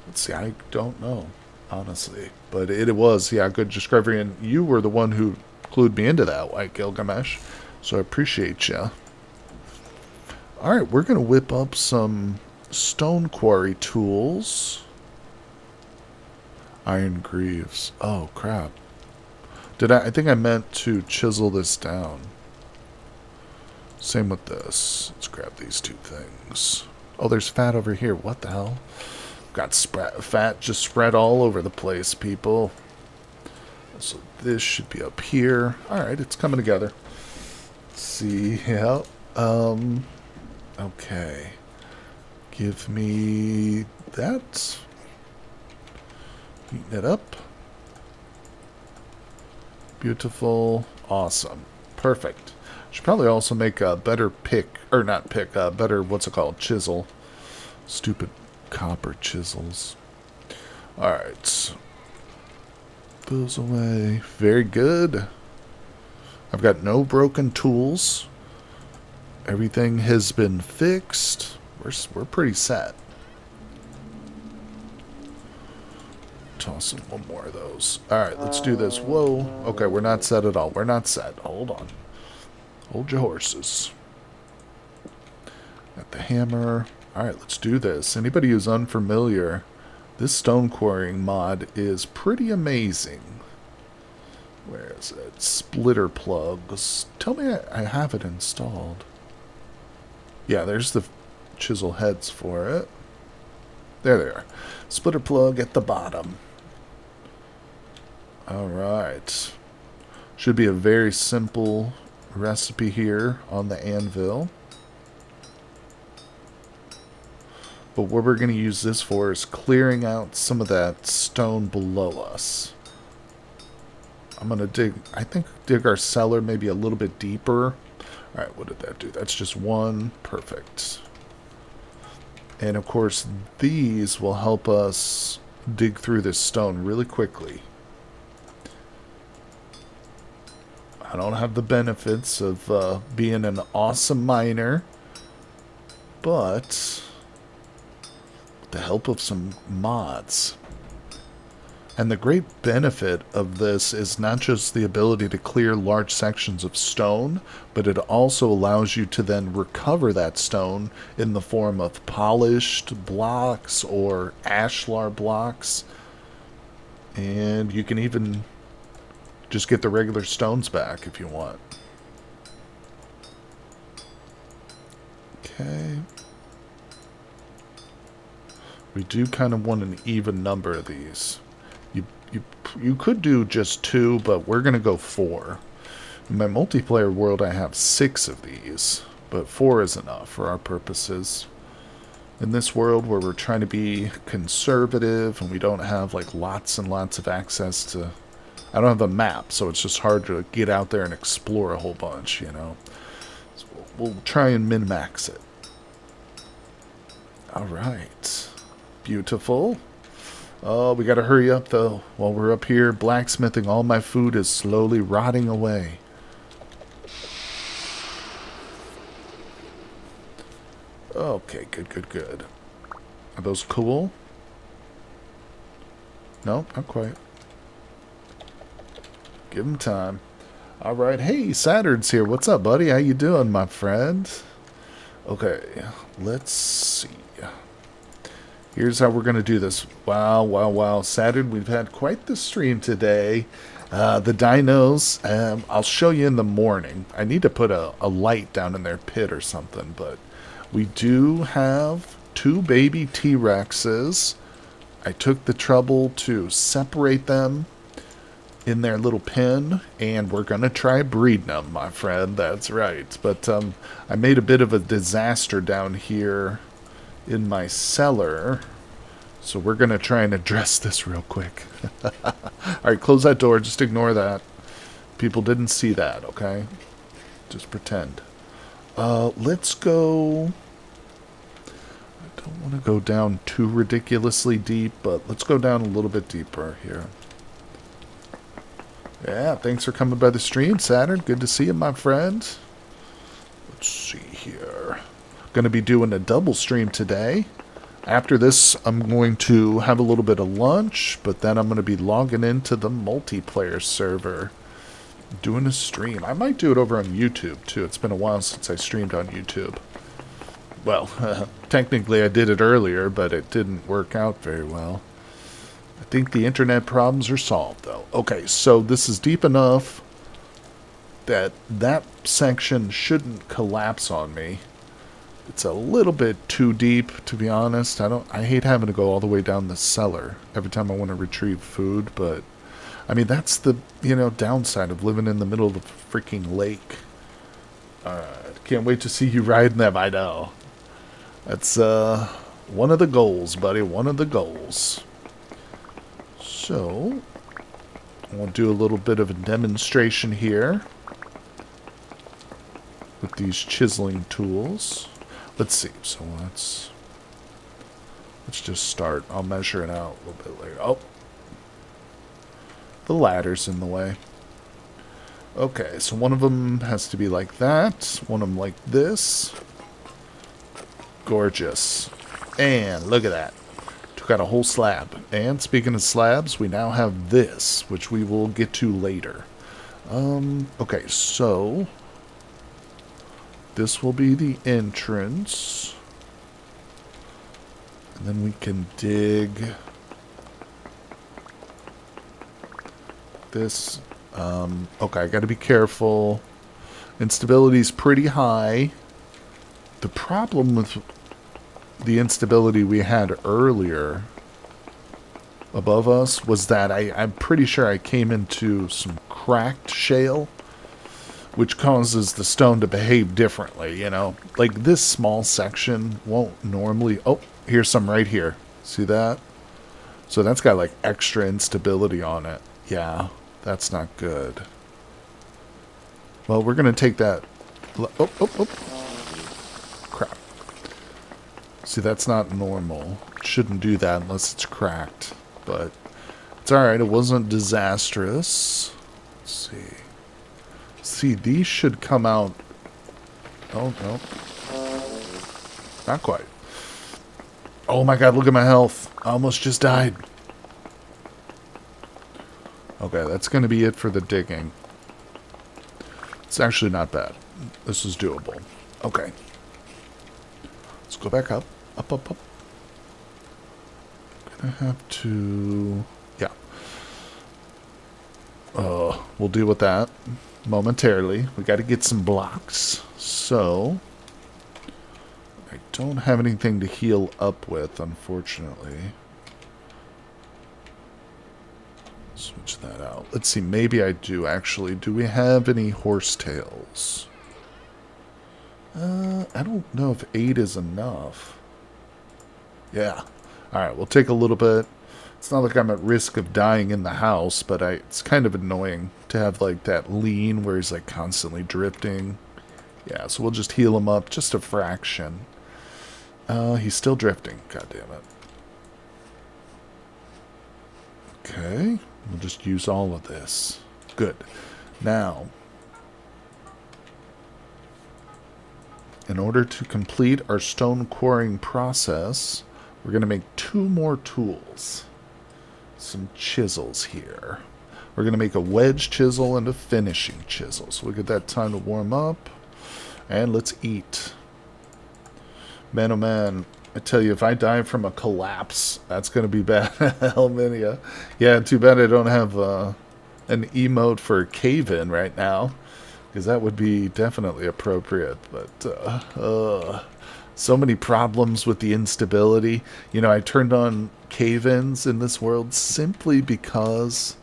Let's see, I don't know, honestly. But it was, yeah, good discovery. And you were the one who clued me into that, White Gilgamesh. So I appreciate you. Alright, we're going to whip up some stone quarry tools. Iron greaves. Oh, crap. I think I meant to chisel this down. Same with this. Let's grab these two things. Oh, there's fat over here. What the hell? Got fat just spread all over the place, people. So this should be up here. Alright, it's coming together. Let's see. Yeah. Okay. Give me that. Heating it up. Beautiful. Awesome. Perfect. Should probably also make a better pick, or not pick, better, what's it called, chisel. Stupid copper chisels. Alright. Those away. Very good. I've got no broken tools. Everything has been fixed. We're pretty set. Toss in one more of those. Alright, let's do this. Whoa. Okay, we're not set at all. We're not set. Hold on. Hold your horses. Got the hammer. Alright, let's do this. Anybody who's unfamiliar, this stone quarrying mod is pretty amazing. Where is it? Splitter plugs. Tell me I have it installed. Yeah, there's the chisel heads for it. There they are. Splitter plug at the bottom. Alright. Should be a very simple recipe here on the anvil. But what we're going to use this for is clearing out some of that stone below us. I'm going to dig our cellar maybe a little bit deeper. Alright, what did that do? That's just one. Perfect. And of course, these will help us dig through this stone really quickly. I don't have the benefits of being an awesome miner, but with the help of some mods. And the great benefit of this is not just the ability to clear large sections of stone, but it also allows you to then recover that stone in the form of polished blocks or ashlar blocks. And you can even just get the regular stones back if you want. Okay. We do kind of want an even number of these. You could do just 2, but we're going to go 4. In my multiplayer world, I have 6 of these, but 4 is enough for our purposes. In this world where we're trying to be conservative and we don't have like lots and lots of access to... I don't have a map, so it's just hard to get out there and explore a whole bunch, you know. So we'll try and min-max it. Alright. Beautiful. Oh, we gotta hurry up, though. While we're up here blacksmithing, all my food is slowly rotting away. Okay, good. Are those cool? No, not quite. Give him time. Alright, hey, Saturn's here. What's up, buddy? How you doing, my friend? Okay, let's see. Here's how we're going to do this. Wow. Saturn, we've had quite the stream today. The dinos, I'll show you in the morning. I need to put a light down in their pit or something, but we do have 2 baby T-Rexes. I took the trouble to separate them in their little pen, and we're going to try breeding them, my friend. That's right. But I made a bit of a disaster down here in my cellar, so we're gonna try and address this real quick. Alright, close that door, just ignore that. People didn't see that, okay? Just pretend. Let's go... I don't want to go down too ridiculously deep, but let's go down a little bit deeper here. Yeah, thanks for coming by the stream, Saturn. Good to see you, my friend. Let's see here. Going to be doing a double stream today. After this, I'm going to have a little bit of lunch, but then I'm going to be logging into the multiplayer server, doing a stream. I might do it over on YouTube, too. It's been a while since I streamed on YouTube. Well, technically I did it earlier, but it didn't work out very well. I think the internet problems are solved, though. Okay, so this is deep enough that that section shouldn't collapse on me. It's a little bit too deep, to be honest. I hate having to go all the way down the cellar every time I want to retrieve food, but I mean, that's the, downside of living in the middle of a freaking lake. Alright, can't wait to see you riding them, I know. That's one of the goals, buddy, one of the goals. So, I want to do a little bit of a demonstration here with these chiseling tools. Let's see. So let's just start. I'll measure it out a little bit later. Oh, the ladder's in the way. Okay, so one of them has to be like that. One of them like this. Gorgeous. And look at that. Took out a whole slab. And speaking of slabs, we now have this, which we will get to later. Okay, so this will be the entrance. And then we can dig this. Okay, I gotta be careful. Instability is pretty high. The problem with the instability we had earlier above us was that I'm pretty sure I came into some cracked shale, which causes the stone to behave differently, Like this small section won't normally... Oh, here's some right here. See that? So that's got like extra instability on it. Yeah, that's not good. Well, we're going to take that... Oh. Crap. See, that's not normal. Shouldn't do that unless it's cracked. But it's alright. It wasn't disastrous. Let's see. See, these should come out. Oh, no. Not quite. Oh my god, look at my health. I almost just died. Okay, that's going to be it for the digging. It's actually not bad. This is doable. Okay. Let's go back up. Up, up, up. Gonna have to... Yeah. We'll deal with that momentarily. We got to get some blocks. So... I don't have anything to heal up with, unfortunately. Switch that out. Let's see, maybe I do, actually. Do we have any horsetails? I don't know if 8 is enough. Yeah. Alright, we'll take a little bit. It's not like I'm at risk of dying in the house, but it's kind of annoying to have, like, that lean where he's, like, constantly drifting. Yeah, so we'll just heal him up just a fraction. He's still drifting. God damn it. Okay. We'll just use all of this. Good. Now, in order to complete our stone quarrying process, we're going to make 2 more tools. Some chisels here. We're going to make a wedge chisel and a finishing chisel. So we'll get that time to warm up. And let's eat. Man, oh man, I tell you, if I die from a collapse, that's going to be bad. Helminia. Yeah, too bad I don't have an emote for cave-in right now, because that would be definitely appropriate. But so many problems with the instability. You know, I turned on cave-ins in this world simply because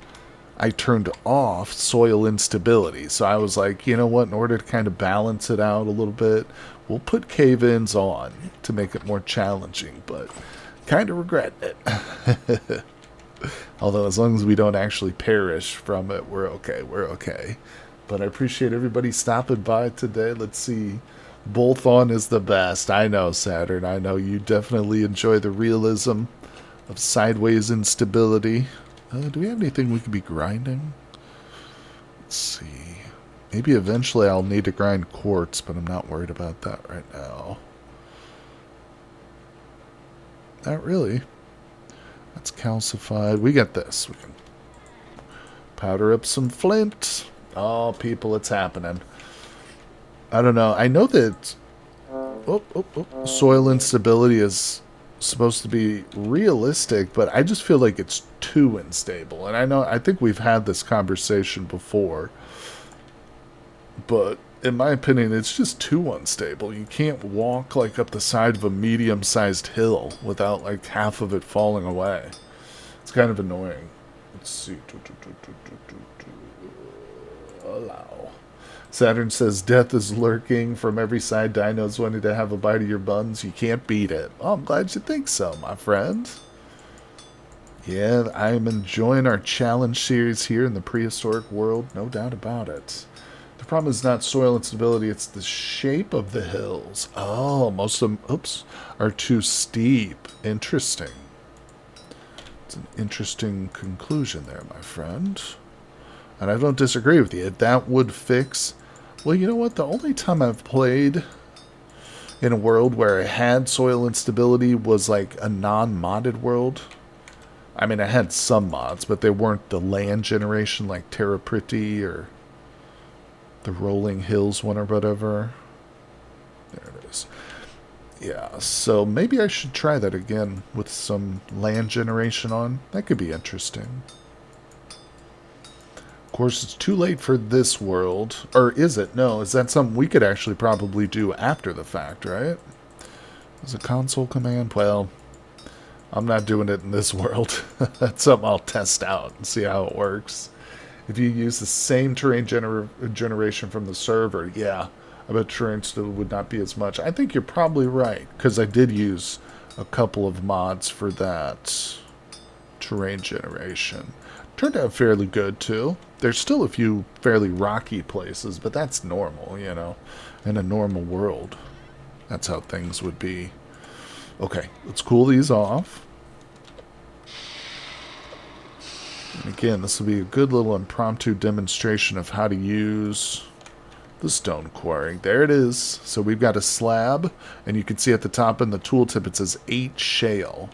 I turned off soil instability. So I was like, you know what, in order to kind of balance it out a little bit, we'll put cave-ins on to make it more challenging, but kind of regret it. Although as long as we don't actually perish from it, we're okay, we're okay. But I appreciate everybody stopping by today. Let's see. Bolthon is the best. I know, Saturn. I know you definitely enjoy the realism of sideways instability. Do we have anything we could be grinding? Let's see. Maybe eventually I'll need to grind quartz, but I'm not worried about that right now. Not really. That's calcified. We got this. We can powder up some flint. Oh, people, it's happening. I don't know. I know that soil instability is supposed to be realistic, but I just feel like it's too unstable. And I think we've had this conversation before. But in my opinion, it's just too unstable. You can't walk like up the side of a medium-sized hill without like half of it falling away. It's kind of annoying. Let's see. Allow. Saturn says, death is lurking from every side. Dinos wanting to have a bite of your buns. You can't beat it. Oh, I'm glad you think so, my friend. Yeah, I'm enjoying our challenge series here in the prehistoric world. No doubt about it. The problem is not soil instability, it's the shape of the hills. Oh, most of them, are too steep. Interesting. It's an interesting conclusion there, my friend. And I don't disagree with you. That would fix... Well, you know what? The only time I've played in a world where I had soil instability was like a non-modded world. I mean, I had some mods, but they weren't the land generation like Terra Pretty or the Rolling Hills one or whatever. There it is. Yeah, so maybe I should try that again with some land generation on. That could be interesting. Of course, it's too late for this world. Or is it? No, is that something we could actually probably do after the fact, right? Is a console command? Well, I'm not doing it in this world. That's something I'll test out and see how it works. If you use the same terrain generation from the server, yeah, I bet terrain still would not be as much. I think you're probably right, because I did use a couple of mods for that terrain generation. Turned out fairly good, too. There's still a few fairly rocky places, but that's normal, you know, in a normal world. That's how things would be. Okay, let's cool these off. And again, this will be a good little impromptu demonstration of how to use the stone quarry. There it is. So we've got a slab, and you can see at the top in the tooltip it says 8 shale.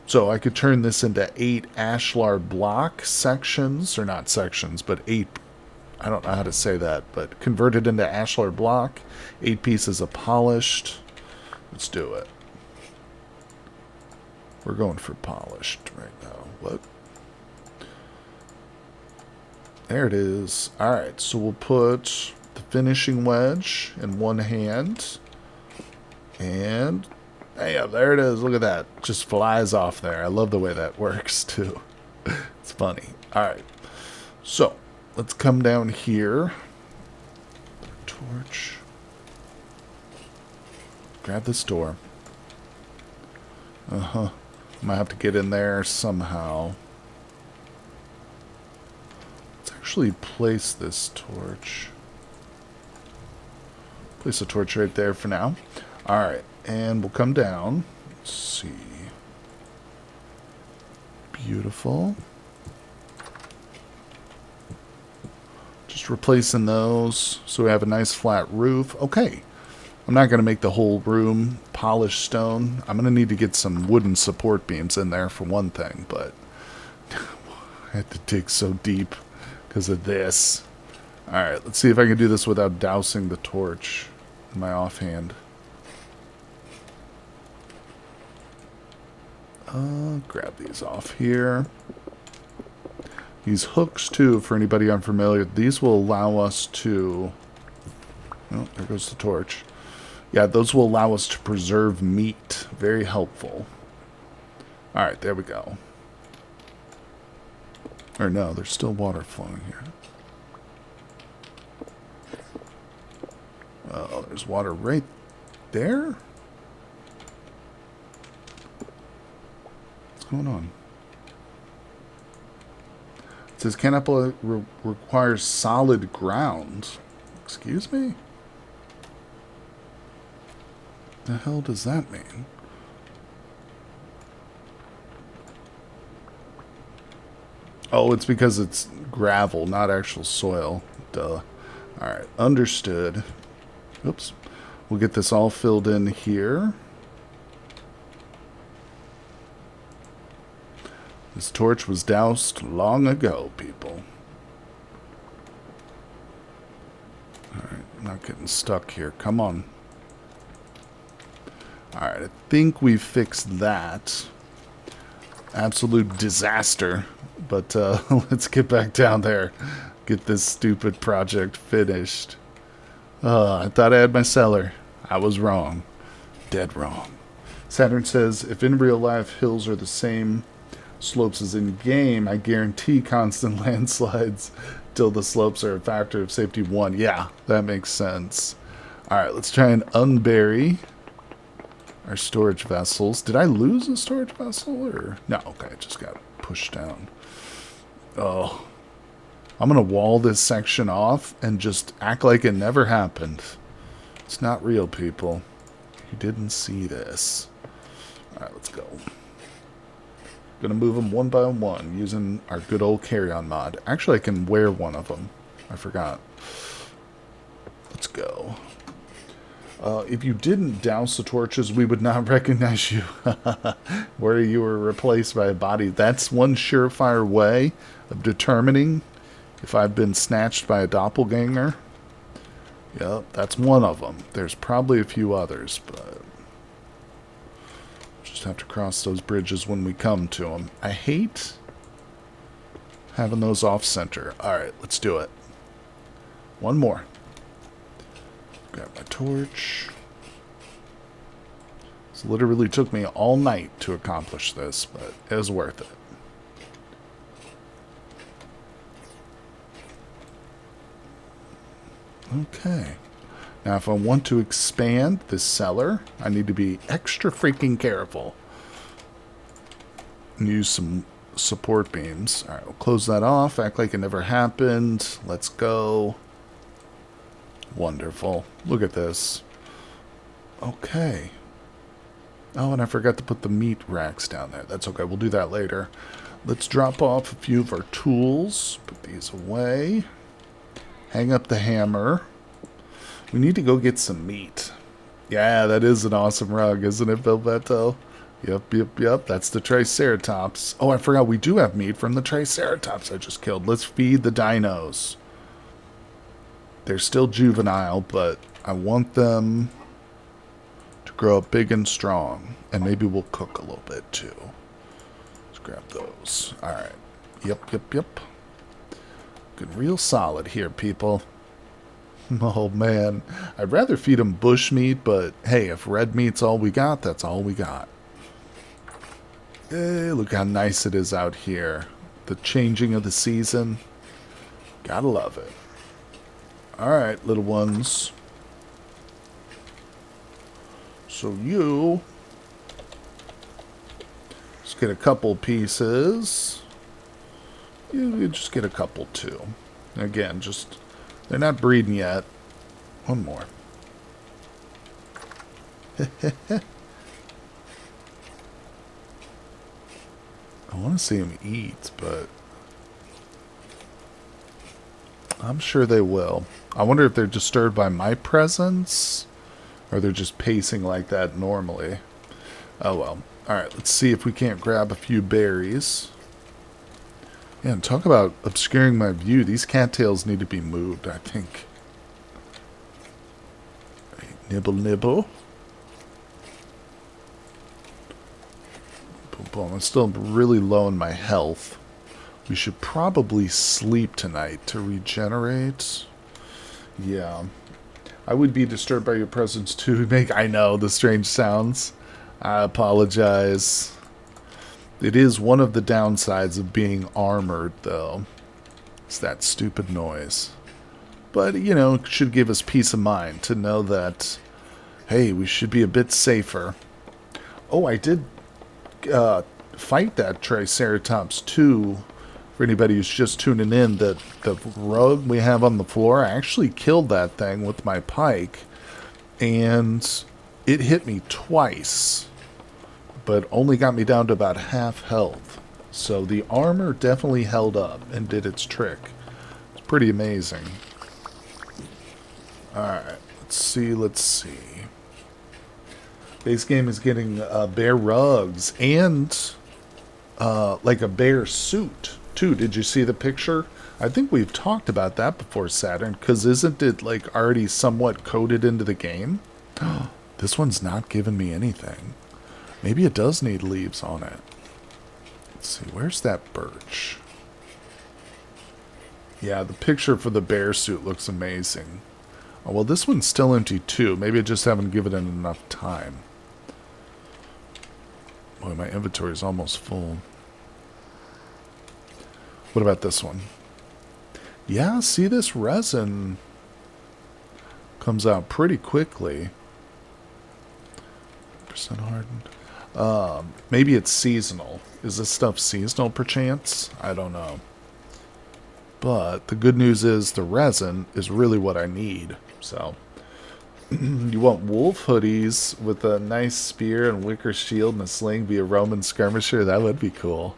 So I could turn this into 8 ashlar block sections, or not sections, but 8, I don't know how to say that, but convert it into ashlar block, 8 pieces of polished. Let's do it. We're going for polished right now. What? There it is. Alright, so we'll put the finishing wedge in one hand. And, yeah, there it is. Look at that. Just flies off there. I love the way that works, too. It's funny. Alright. So, let's come down here. Torch. Grab this door. Uh-huh. Might have to get in there somehow. Let's actually place this torch. Place a torch right there for now. Alright, and we'll come down. Let's see. Beautiful. Just replacing those so we have a nice flat roof. Okay. I'm not going to make the whole room polished stone. I'm going to need to get some wooden support beams in there for one thing, but I had to dig so deep because of this. Alright, let's see if I can do this without dousing the torch in my offhand. Grab these off here. These hooks, too, for anybody unfamiliar, these will allow us to... Oh, there goes the torch. Yeah, those will allow us to preserve meat. Very helpful. Alright, there we go. Or no, there's still water flowing here. Oh, there's water right there? What's going on? It says cannapple requires solid ground. Excuse me? The hell does that mean? Oh, it's because it's gravel, not actual soil. Duh. Alright, understood. Oops. We'll get this all filled in here. This torch was doused long ago, people. Alright, I'm not getting stuck here. Come on. Alright, I think we've fixed that. Absolute disaster. But let's get back down there. Get this stupid project finished. I thought I had my cellar. I was wrong. Dead wrong. Saturn says, if in real life hills are the same slopes as in game, I guarantee constant landslides till the slopes are a factor of safety 1. Yeah, that makes sense. Alright, let's try and unbury our storage vessels. Did I lose a storage vessel? Or no, okay, it just got pushed down. Oh. I'm going to wall this section off and just act like it never happened. It's not real, people. You didn't see this. Alright, let's go. Gonna move them one by one using our good old carry-on mod. Actually, I can wear one of them. I forgot. Let's go. If you didn't douse the torches, we would not recognize you. Where you were replaced by a body. That's one surefire way of determining if I've been snatched by a doppelganger. Yep, that's one of them. There's probably a few others, but just have to cross those bridges when we come to them. I hate having those off-center. Alright, let's do it. One more. Grab my torch. This literally took me all night to accomplish this, but it was worth it. Okay. Now, if I want to expand this cellar, I need to be extra freaking careful. And use some support beams. Alright, we'll close that off. Act like it never happened. Let's go. Wonderful. Look at this. Okay. Oh, and I forgot to put the meat racks down there. That's okay. We'll do that later. Let's drop off a few of our tools. Put these away. Hang up the hammer. We need to go get some meat. Yeah, that is an awesome rug, isn't it, Bilbetto? Yep. That's the Triceratops. Oh, I forgot we do have meat from the Triceratops I just killed. Let's feed the dinos. They're still juvenile, but I want them to grow up big and strong. And maybe we'll cook a little bit, too. Let's grab those. Alright. Yep. Getting real solid here, people. Oh, man. I'd rather feed them bush meat, but hey, if red meat's all we got, that's all we got. Hey, look how nice it is out here. The changing of the season. Gotta love it. Alright, little ones. So you just get a couple pieces. You just get a couple too. Again, just they're not breeding yet. One more. I want to see them eat, but I'm sure they will. I wonder if they're disturbed by my presence, or they're just pacing like that normally. Oh well. Alright, let's see if we can't grab a few berries. Yeah, and talk about obscuring my view. These cattails need to be moved, I think. Nibble. Boom. I'm still really low in my health. We should probably sleep tonight to regenerate. Yeah. I would be disturbed by your presence too. I know the strange sounds. I apologize. It is one of the downsides of being armored, though. It's that stupid noise. But, you know, it should give us peace of mind to know that, hey, we should be a bit safer. Oh, I did fight that Triceratops too. For anybody who's just tuning in, the rug we have on the floor, I actually killed that thing with my pike, and it hit me twice, but only got me down to about half health. So the armor definitely held up and did its trick. It's pretty amazing. Alright, let's see. Base game is getting bear rugs and like a bear suit too. Did you see the picture? I think we've talked about that before, Saturn, because isn't it like already somewhat coded into the game? This one's not giving me anything. Maybe it does need leaves on it. Let's see, where's that birch? Yeah, the picture for the bear suit looks amazing. Oh, well, this one's still empty too. Maybe I just haven't given it enough time. Boy, my inventory is almost full. What about this one? Yeah, see, this resin comes out pretty quickly. % hardened. Maybe it's seasonal. Is this stuff seasonal perchance? I don't know. But the good news is the resin is really what I need. So you want wolf hoodies with a nice spear and wicker shield and a sling, be a Roman skirmisher? That would be cool.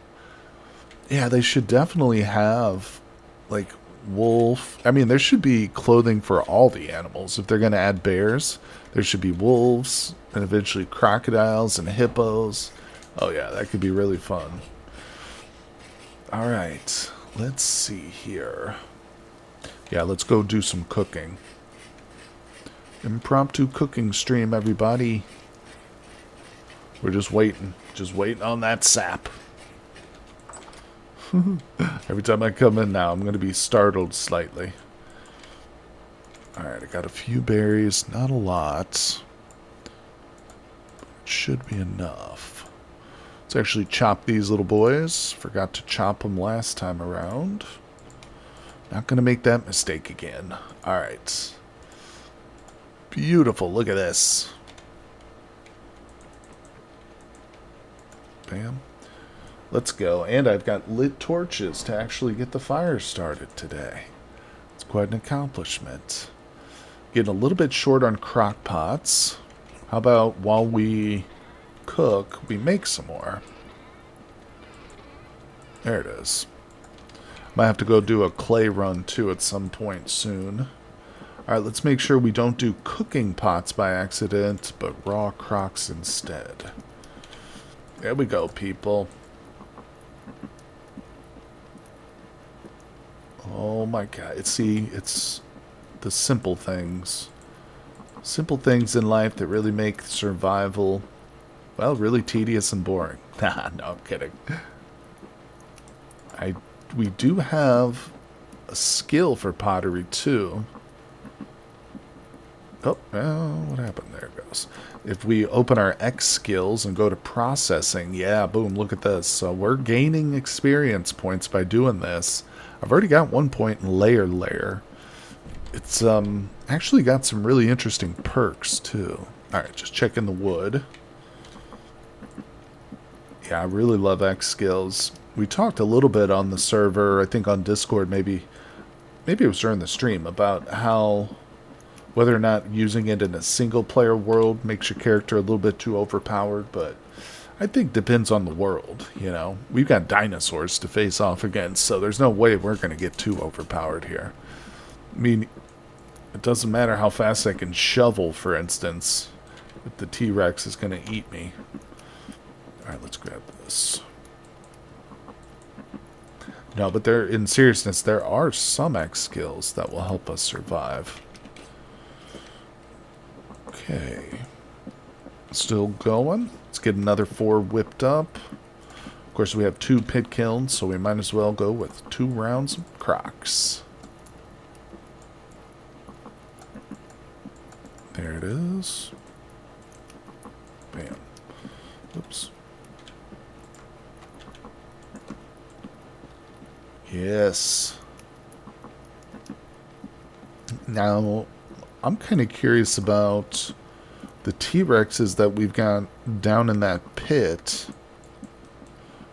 Yeah, they should definitely have like wolf. I mean, there should be clothing for all the animals. If they're going to add bears, there should be wolves and eventually crocodiles and hippos. Oh yeah, that could be really fun. All right, let's see here. Yeah, let's go do some cooking. Impromptu cooking stream, everybody. We're just waiting on that sap. Every time I come in now, I'm going to be startled slightly. Alright, I got a few berries, not a lot. But it should be enough. Let's actually chop these little boys. Forgot to chop them last time around. Not going to make that mistake again. Alright. Beautiful, look at this. Bam. Let's go. And I've got lit torches to actually get the fire started today. It's quite an accomplishment. Getting a little bit short on crock pots. How about while we cook, we make some more? There it is. Might have to go do a clay run too at some point soon. Alright, let's make sure we don't do cooking pots by accident, but raw crocks instead. There we go, people. Oh my god. See, it's the simple things. Simple things in life that really make survival, well, really tedious and boring. Nah, no, I'm kidding. We do have a skill for pottery, too. Oh, well, what happened? There it goes. If we open our X skills and go to processing, yeah, boom, look at this. So we're gaining experience points by doing this. I've already got 1 point in layer. It's actually got some really interesting perks, too. Alright, just checking the wood. Yeah, I really love X skills. We talked a little bit on the server, I think on Discord, maybe it was during the stream, about how whether or not using it in a single-player world makes your character a little bit too overpowered, but I think depends on the world, you know. We've got dinosaurs to face off against, so there's no way we're going to get too overpowered here. I mean, it doesn't matter how fast I can shovel, for instance, if the T-Rex is going to eat me. Alright, let's grab this. No, but in seriousness, there are some X skills that will help us survive. Okay. Still going. Let's get another 4 whipped up. Of course, we have 2 pit kilns, so we might as well go with 2 rounds of crocs. There it is. Bam. Oops. Yes. Now, I'm kind of curious about the T-Rexes that we've got down in that pit.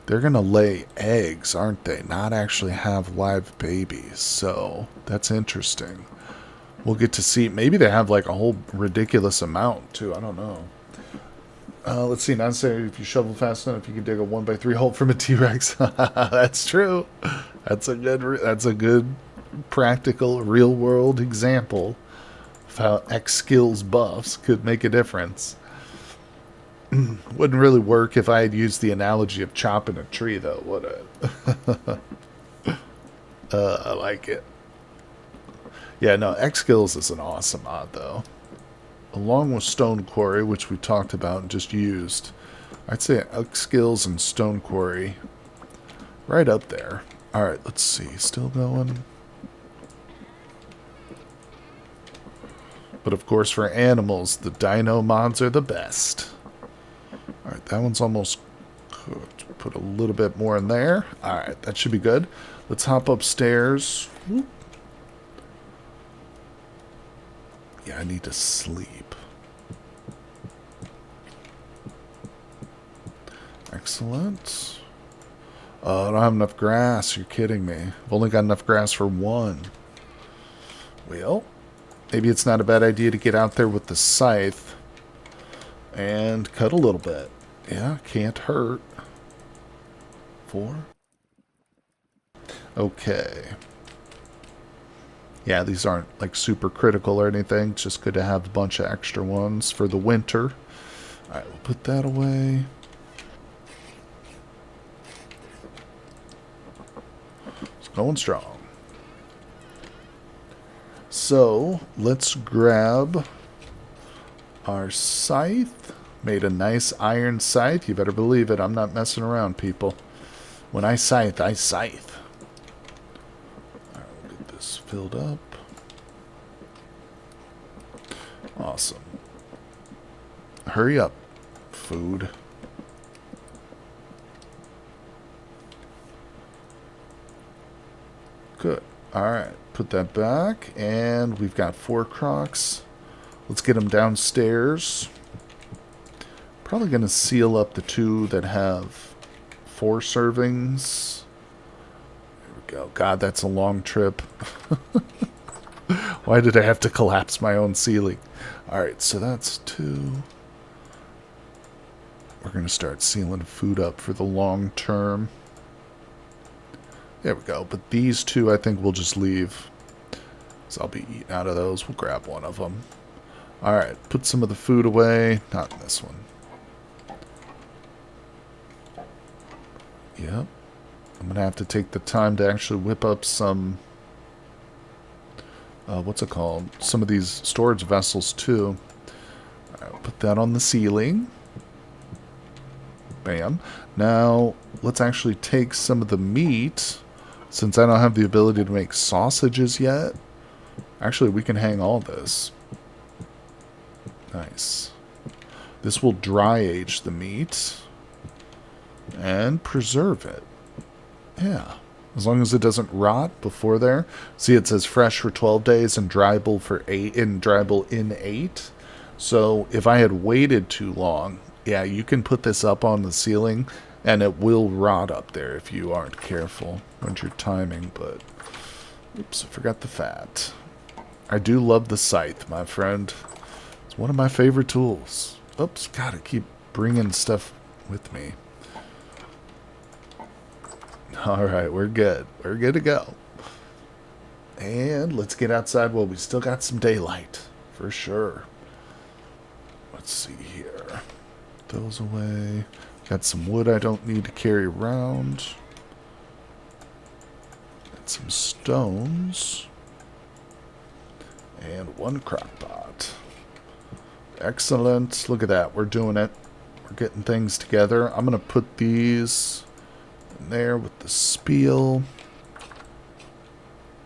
They're going to lay eggs, aren't they? Not actually have live babies. So, that's interesting. We'll get to see. Maybe they have like a whole ridiculous amount, too. I don't know. Let's see. Not saying if you shovel fast enough, you can dig a 1x3 hole from a T-Rex. That's true. That's a good practical, real-world example of how X skills buffs could make a difference. Wouldn't really work if I had used the analogy of chopping a tree, though, would it? I like it. Yeah, no, X skills is an awesome mod, though. Along with Stone Quarry, which we talked about and just used, I'd say X skills and Stone Quarry right up there. Alright, let's see. Still going. But of course, for animals, the dino mods are the best. Alright, that one's almost cooked. Put a little bit more in there. Alright, that should be good. Let's hop upstairs. Whoop. Yeah, I need to sleep. Excellent. Oh, I don't have enough grass. You're kidding me. I've only got enough grass for 1. Well, maybe it's not a bad idea to get out there with the scythe and cut a little bit. Yeah, can't hurt. 4. Okay. Yeah, these aren't like super critical or anything. It's just good to have a bunch of extra ones for the winter. Alright, we'll put that away. It's going strong. So, let's grab our scythe. Made a nice iron scythe. You better believe it. I'm not messing around, people. When I scythe, I scythe. Filled up. Awesome. Hurry up, food. Good. Alright, put that back. And we've got 4 crocs. Let's get them downstairs. Probably going to seal up the 2 that have 4 servings. Go. God, that's a long trip. Why did I have to collapse my own ceiling? Alright, so that's 2. We're going to start sealing food up for the long term. There we go. But these 2 I think we'll just leave. because I'll be eating out of those. We'll grab one of them. Alright, put some of the food away. Not in this one. Yep. I'm going to have to take the time to actually whip up some... what's it called? Some of these storage vessels, too. Alright, put that on the ceiling. Bam. Now, let's actually take some of the meat... Since I don't have the ability to make sausages yet, actually we can hang all this. Nice. This will dry age the meat and preserve it. Yeah. As long as it doesn't rot before there. See, it says fresh for 12 days and dryable for 8 and dryable in 8. So if I had waited too long, yeah, you can put this up on the ceiling and it will rot up there if you aren't careful with your timing, but... Oops, I forgot the fat. I do love the scythe, my friend. It's one of my favorite tools. Oops, gotta keep bringing stuff with me. Alright, we're good. We're good to go. And let's get outside while we still got some daylight. For sure. Let's see here. Those away. Got some wood I don't need to carry around. Got some stones. And one crock pot. Excellent. Look at that. We're doing it. We're getting things together. I'm going to put these in there with the spiel.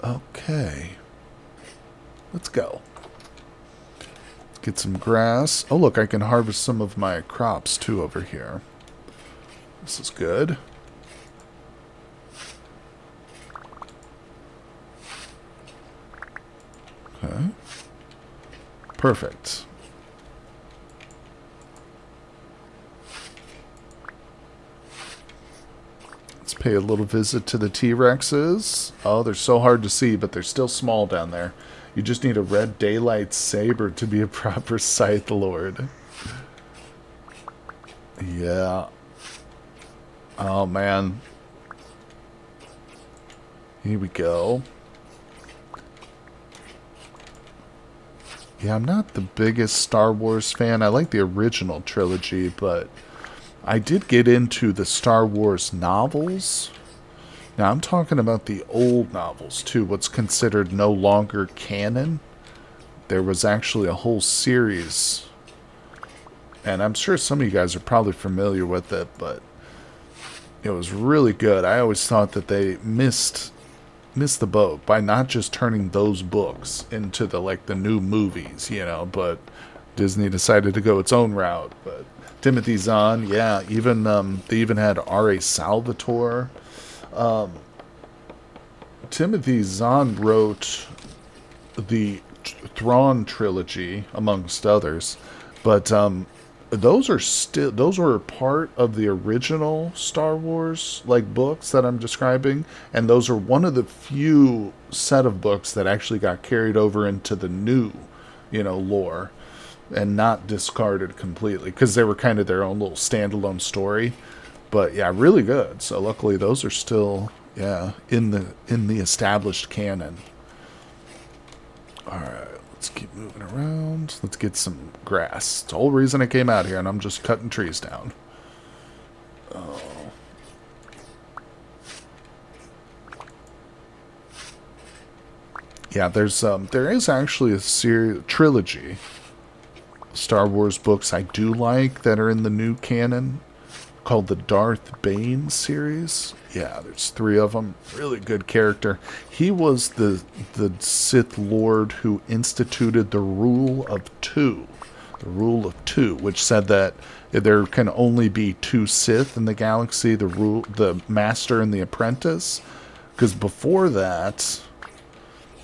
Okay. Let's go. Get some grass. Oh, look, I can harvest some of my crops, too, over here. This is good. Okay. Perfect. Let's pay a little visit to the T-Rexes. Oh, they're so hard to see, but they're still small down there. You just need a red daylight saber to be a proper scythe lord. Yeah. Oh, man. Here we go. Yeah, I'm not the biggest Star Wars fan. I like the original trilogy, but I did get into the Star Wars novels. Now, I'm talking about the old novels, too. What's considered no longer canon. There was actually a whole series. And I'm sure some of you guys are probably familiar with it, but it was really good. I always thought that they missed the boat by not just turning those books into the new movies, you know, but Disney decided to go its own route. But Timothy Zahn, yeah, even they even had R.A. Salvatore. Timothy Zahn wrote the Thrawn trilogy, amongst others, but those were part of the original Star Wars books that I'm describing, and those are one of the few set of books that actually got carried over into the new, lore, and not discarded completely because they were kind of their own little standalone story. But yeah, really good. So luckily those are still in the established canon. All right. Let's keep moving around. Let's get some grass. It's the whole reason I came out here, and I'm just cutting trees down. Oh. Yeah, there is actually a trilogy Star Wars books I do like that are in the new canon called the Darth Bane series. Yeah, there's 3 of them. Really good character. He was the Sith Lord who instituted the Rule of Two. The Rule of Two, which said that there can only be 2 Sith in the galaxy, the Master and the Apprentice. Because before that,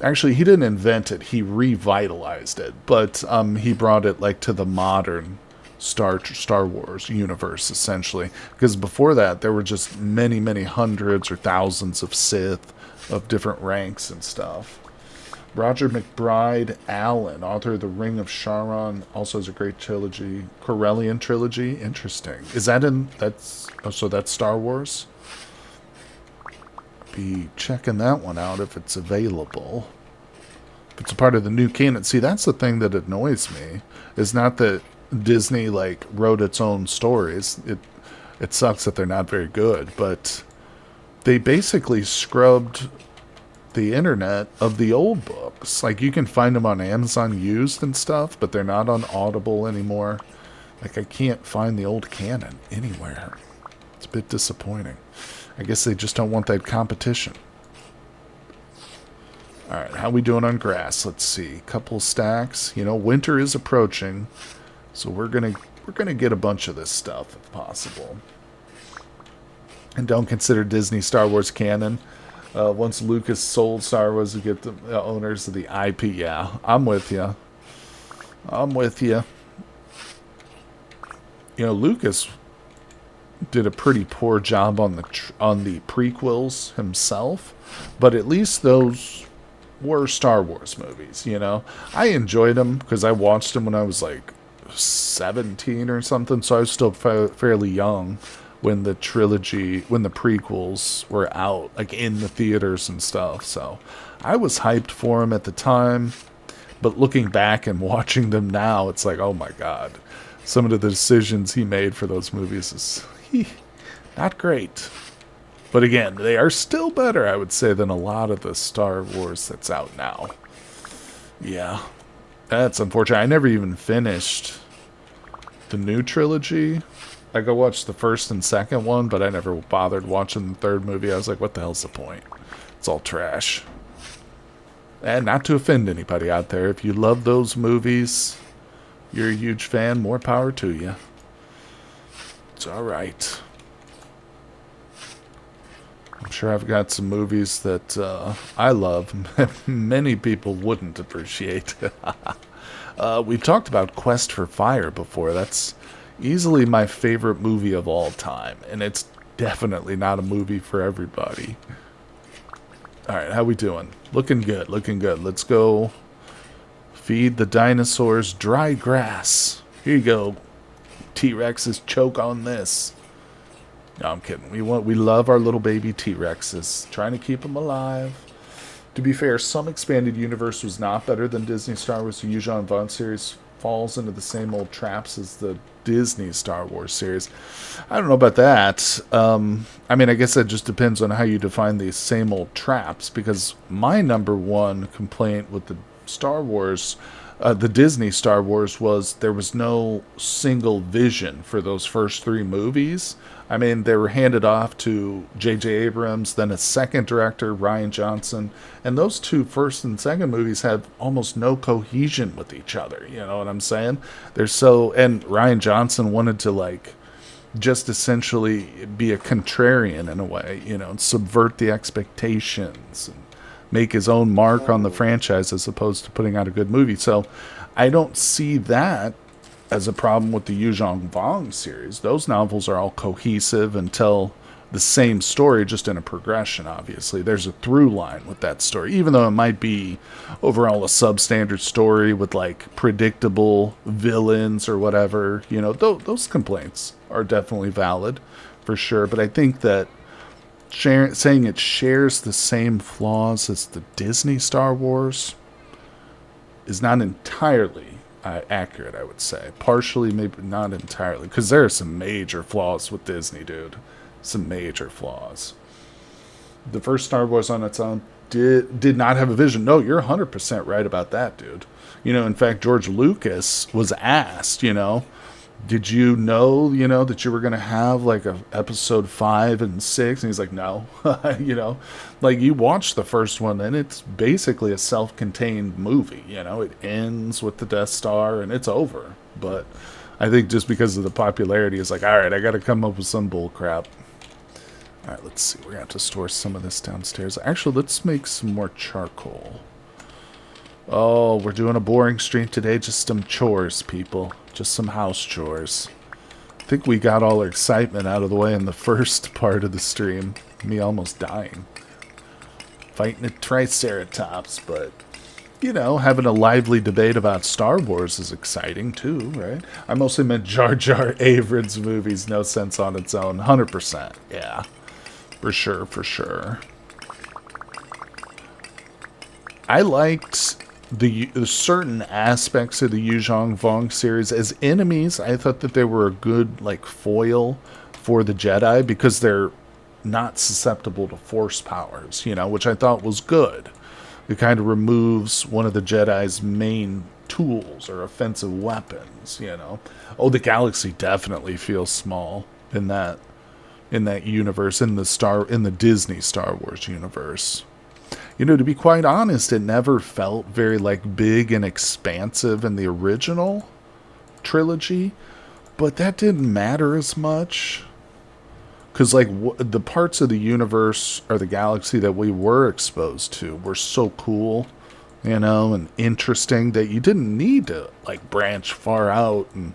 actually he didn't invent it, he revitalized it. But he brought it to the modern Star Wars universe, essentially, because before that there were just many hundreds or thousands of Sith of different ranks and stuff. Roger McBride Allen, author of The Ring of Charon, also has a great trilogy, Corellian trilogy. Interesting. Is that so that's Star Wars? Be checking that one out if it's available. If it's a part of the new canon. See, that's the thing that annoys me. Is not that Disney, like, wrote its own stories. It sucks that they're not very good, but they basically scrubbed the internet of the old books. Like, you can find them on Amazon used and stuff, but they're not on Audible anymore. Like, I can't find the old canon anywhere. It's a bit disappointing. I guess they just don't want that competition. Alright, how we doing on grass? Let's see. Couple stacks. You know, winter is approaching, so we're gonna get a bunch of this stuff if possible. And don't consider Disney Star Wars canon. Once Lucas sold Star Wars to get the owners of the IP, yeah, I'm with you. I'm with you. You know, Lucas did a pretty poor job on the prequels himself, but at least those were Star Wars movies. You know, I enjoyed them because I watched them when I was like 17 or something, so I was still fairly young when the prequels were out, like in the theaters and stuff. So I was hyped for them at the time, but looking back and watching them now, it's like, oh my god, some of the decisions he made for those movies is not great. But again, they are still better, I would say, than a lot of the Star Wars that's out now. Yeah, that's unfortunate. I never even finished the new trilogy. Like, I watched the first and second one, but I never bothered watching the third movie. I was like, what the hell's the point? It's all trash. And not to offend anybody out there, if you love those movies, you're a huge fan, more power to you. It's alright. I'm sure I've got some movies that I love. Many people wouldn't appreciate. We've talked about Quest for Fire before. That's easily my favorite movie of all time, and it's definitely not a movie for everybody. Alright, how we doing? Looking good, looking good. Let's go feed the dinosaurs dry grass. Here you go. T-Rexes, choke on this. No, I'm kidding. We love our little baby T-Rexes. Trying to keep them alive. To be fair, some expanded universe was not better than Disney Star Wars. The Yuuzhan Vong series falls into the same old traps as the Disney Star Wars series. I don't know about that. I mean, I guess that just depends on how you define these same old traps, because my number one complaint with the Star Wars, the Disney Star Wars, was there was no single vision for those first three movies. I mean, they were handed off to J.J. Abrams, then a second director, Rian Johnson, and those two first and second movies have almost no cohesion with each other. You know what I'm saying? They're so, and Rian Johnson wanted to, like, just essentially be a contrarian in a way, you know, and subvert the expectations and make his own mark on the franchise as opposed to putting out a good movie. So I don't see that as a problem with the Yuuzhan Vong series. Those novels are all cohesive and tell the same story, just in a progression, obviously. There's a through line with that story, even though it might be overall a substandard story with, like, predictable villains or whatever. You know, those complaints are definitely valid, for sure. But I think that saying it shares the same flaws as the Disney Star Wars is not entirely accurate, I would say. Partially, maybe not entirely, because there are some major flaws with Disney, dude. Some major flaws. The first Star Wars on its own did not have a vision. No, you're 100% right about that, dude. You know, in fact, George Lucas was asked, you know, did you know, that you were going to have, like, a episode 5 and 6? And he's like, no. You know, like, you watch the first one, and it's basically a self-contained movie. You know, it ends with the Death Star, and it's over. But I think just because of the popularity, it's like, all right, I got to come up with some bull crap. All right, let's see. We're going to have to store some of this downstairs. Actually, let's make some more charcoal. Oh, we're doing a boring stream today. Just some chores, people. Just some house chores. I think we got all our excitement out of the way in the first part of the stream. Me almost dying. Fighting a Triceratops, but, you know, having a lively debate about Star Wars is exciting too, right? I mostly meant Jar Jar Abrams movies, no sense on its own. 100%, yeah. For sure, for sure. I liked the certain aspects of the Yuzhong Vong series as enemies, I thought that they were a good like foil for the Jedi because they're not susceptible to force powers, you know, which I thought was good. It kind of removes one of the Jedi's main tools or offensive weapons, you know. Oh, the galaxy definitely feels small in that universe, in the Disney Star Wars universe. You know, to be quite honest, it never felt very like big and expansive in the original trilogy, but that didn't matter as much. Because, like, the parts of the universe or the galaxy that we were exposed to were so cool, you know, and interesting that you didn't need to, like, branch far out. And,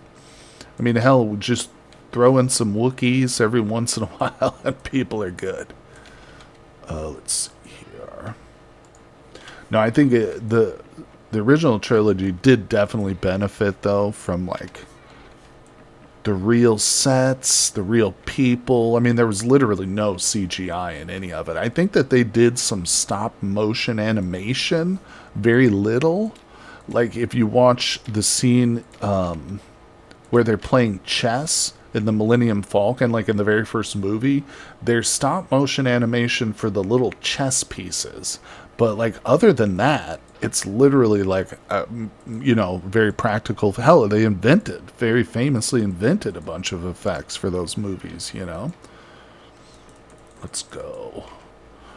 I mean, hell, just throw in some Wookiees every once in a while and people are good. Let's see here. No, I think the original trilogy did definitely benefit, though, from, like, the real sets, the real people. I mean, there was literally no CGI in any of it. I think that they did some stop motion animation, very little. Like, if you watch the scene where they're playing chess in the Millennium Falcon, like in the very first movie, there's stop motion animation for the little chess pieces. But, like, other than that, it's literally like, you know, very practical. Hell, they very famously invented a bunch of effects for those movies, you know? Let's go.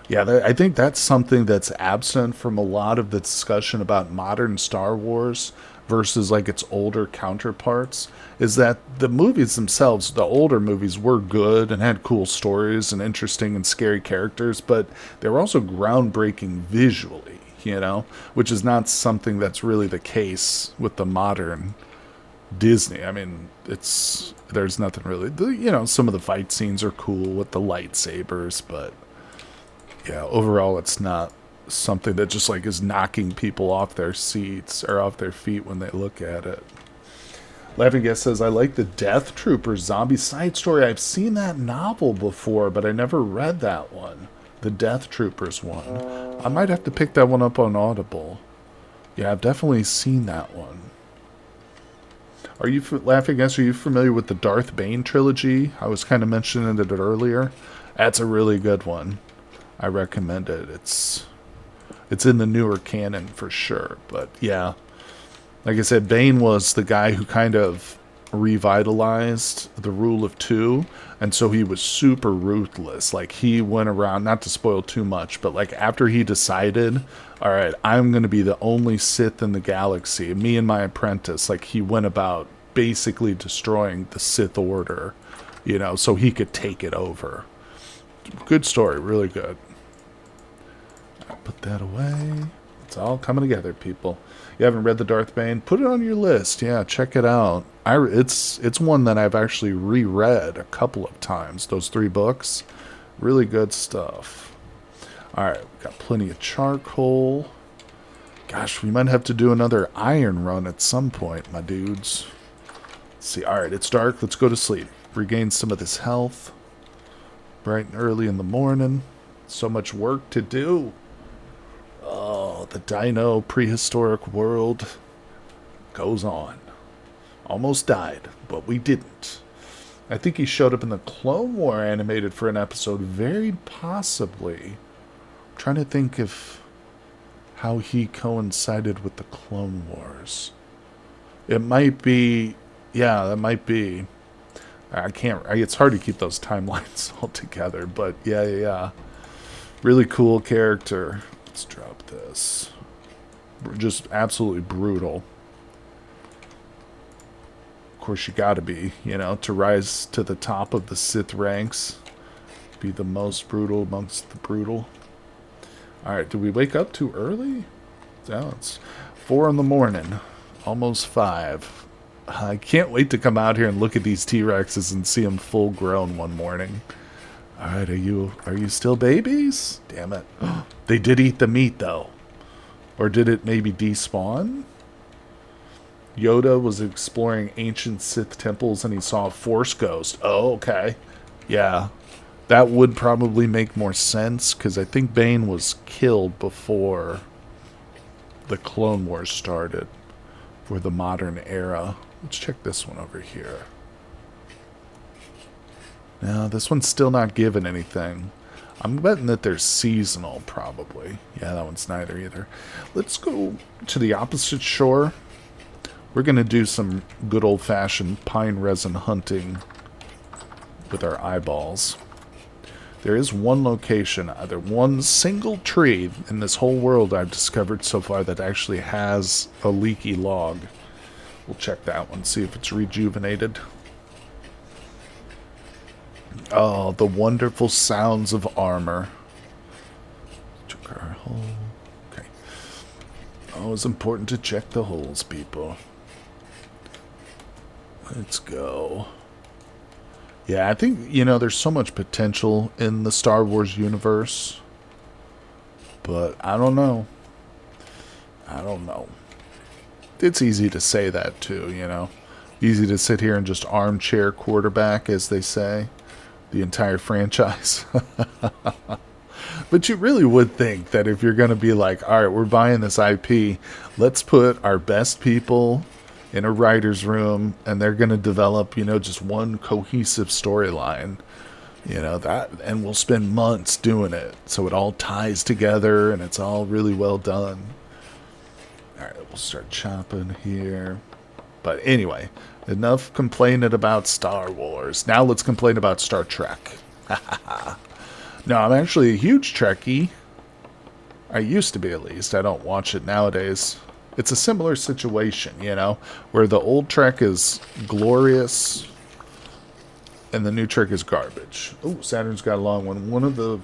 Yeah, I think that's something that's absent from a lot of the discussion about modern Star Wars versus, like, its older counterparts, is that the movies themselves, the older movies, were good and had cool stories and interesting and scary characters, but they were also groundbreaking visually, you know, which is not something that's really the case with the modern Disney. I mean, there's nothing really, you know, some of the fight scenes are cool with the lightsabers, but yeah, overall it's not something that just like is knocking people off their seats or off their feet when they look at it. Laughing Guest says, I like the Death Troopers zombie side story. I've seen that novel before, but I never read that one. The Death Troopers one. I might have to pick that one up on Audible. Yeah, I've definitely seen that one. Are you, Laughing Guest, are you familiar with the Darth Bane trilogy? I was kind of mentioning it earlier. That's a really good one. I recommend it. It's in the newer canon for sure. But yeah, like I said, Bane was the guy who kind of revitalized the rule of two, and so he was super ruthless. Like, he went around, not to spoil too much, but like after he decided, all right, I'm going to be the only Sith in the galaxy, me and my apprentice, like he went about basically destroying the Sith Order, you know, so he could take it over. Good story, really good. I'll put that away. It's all coming together, people. You haven't read the Darth Bane? Put it on your list. Yeah, check it out. It's one that I've actually reread a couple of times. Those 3 books, really good stuff. All right, we've got plenty of charcoal. Gosh, we might have to do another iron run at some point, my dudes. Let's see. All right, it's dark. Let's go to sleep. Regain some of this health. Bright and early in the morning. So much work to do. Oh, the dino prehistoric world goes on. Almost died, but we didn't. I think he showed up in the Clone War animated for an episode, very possibly. I'm trying to think of how he coincided with the Clone Wars. It might be, yeah, that might be. It's hard to keep those timelines all together, but yeah. Really cool character. Let's drop this. Just absolutely brutal. Of course, you gotta be, you know, to rise to the top of the Sith ranks. Be the most brutal amongst the brutal. Alright, did we wake up too early? No, it's 4 in the morning. Almost 5. I can't wait to come out here and look at these T-Rexes and see them full grown one morning. Alright, are you still babies? Damn it. They did eat the meat, though. Or did it maybe despawn? Yoda was exploring ancient Sith temples and he saw a Force ghost. Oh, okay. Yeah. That would probably make more sense, because I think Bane was killed before the Clone Wars started for the modern era. Let's check this one over here. Now, this one's still not given anything. I'm betting that they're seasonal, probably. Yeah, that one's neither either. Let's go to the opposite shore. We're going to do some good old-fashioned pine resin hunting with our eyeballs. There is one location, either one single tree in this whole world I've discovered so far that actually has a leaky log. We'll check that one, see if it's rejuvenated. Oh, the wonderful sounds of armor. Took our hole. Okay. Always important to check the holes, people. Let's go. Yeah, I think, you know, there's so much potential in the Star Wars universe. But I don't know. I don't know. It's easy to say that, too, you know. Easy to sit here and just armchair quarterback, as they say, the entire franchise. But you really would think that if you're going to be like, all right, we're buying this IP, let's put our best people in a writer's room, and they're going to develop, you know, just one cohesive storyline, you know, that, and we'll spend months doing it, so it all ties together, and it's all really well done. All right, we'll start chopping here. But anyway, enough complaining about Star Wars. Now let's complain about Star Trek. No, I'm actually a huge Trekkie. I used to be, at least. I don't watch it nowadays. It's a similar situation, you know, where the old Trek is glorious and the new Trek is garbage. Oh, Saturn's got a long one. One of the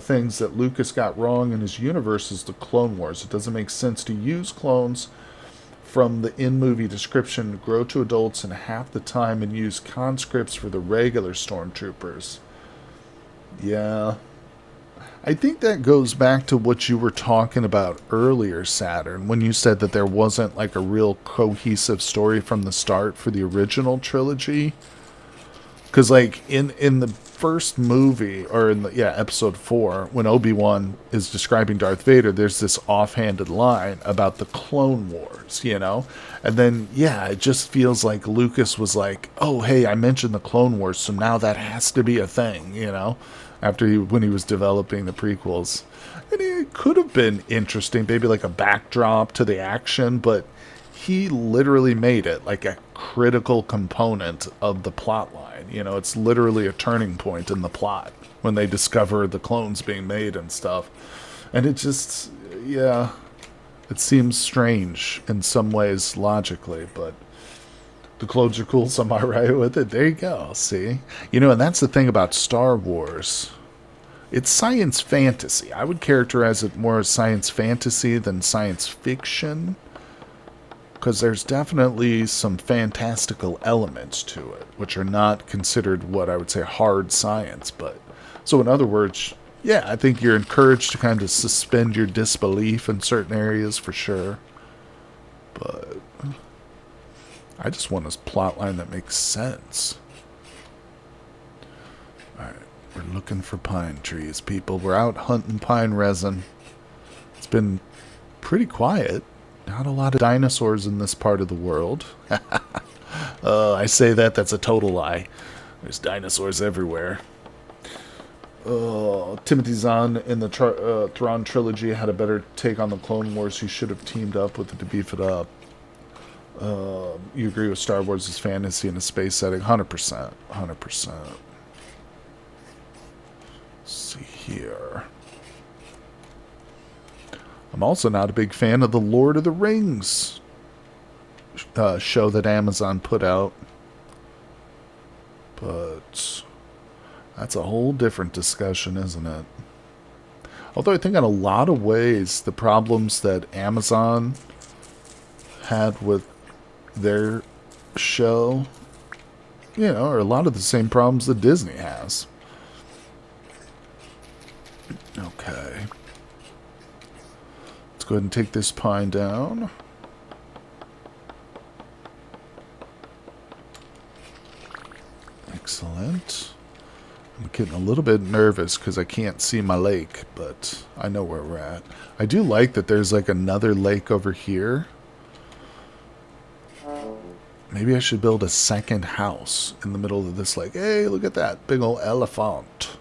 things that Lucas got wrong in his universe is the Clone Wars. It doesn't make sense to use clones from the in-movie description, grow to adults in half the time, and use conscripts for the regular stormtroopers. Yeah. I think that goes back to what you were talking about earlier, Saturn, when you said that there wasn't like a real cohesive story from the start for the original trilogy. Because like in the first movie, or in the, episode 4, when Obi-Wan is describing Darth Vader, there's this offhanded line about the Clone Wars, you know? And then, it just feels like Lucas was like, oh, hey, I mentioned the Clone Wars, so now that has to be a thing, you know? When he was developing the prequels. And it could have been interesting, maybe like a backdrop to the action, but he literally made it like a critical component of the plot line. You know, it's literally a turning point in the plot when they discover the clones being made and stuff. And it just, it seems strange in some ways logically, but the clones are cool, so I'm alright with it. There you go, see? You know, and that's the thing about Star Wars. It's science fantasy. I would characterize it more as science fantasy than science fiction, because there's definitely some fantastical elements to it, which are not considered what I would say hard science. But so in other words, I think you're encouraged to kind of suspend your disbelief in certain areas for sure. But I just want a plotline that makes sense. Alright, we're looking for pine trees, people. We're out hunting pine resin. It's been pretty quiet. Not a lot of dinosaurs in this part of the world. I say that's a total lie. There's dinosaurs everywhere. Timothy Zahn in the Thrawn trilogy had a better take on the Clone Wars. He should have teamed up with it to beef it up. You agree with Star Wars as fantasy in a space setting? 100%. 100%. Let's see here. I'm also not a big fan of the Lord of the Rings show that Amazon put out. But that's a whole different discussion, isn't it? Although I think in a lot of ways, the problems that Amazon had with their show, are a lot of the same problems that Disney has. Okay. Let's go ahead and take this pine down. Excellent. I'm getting a little bit nervous because I can't see my lake, but I know where we're at. I do like that there's like another lake over here. Maybe I should build a second house in the middle of this lake. Hey, look at that big old elephant.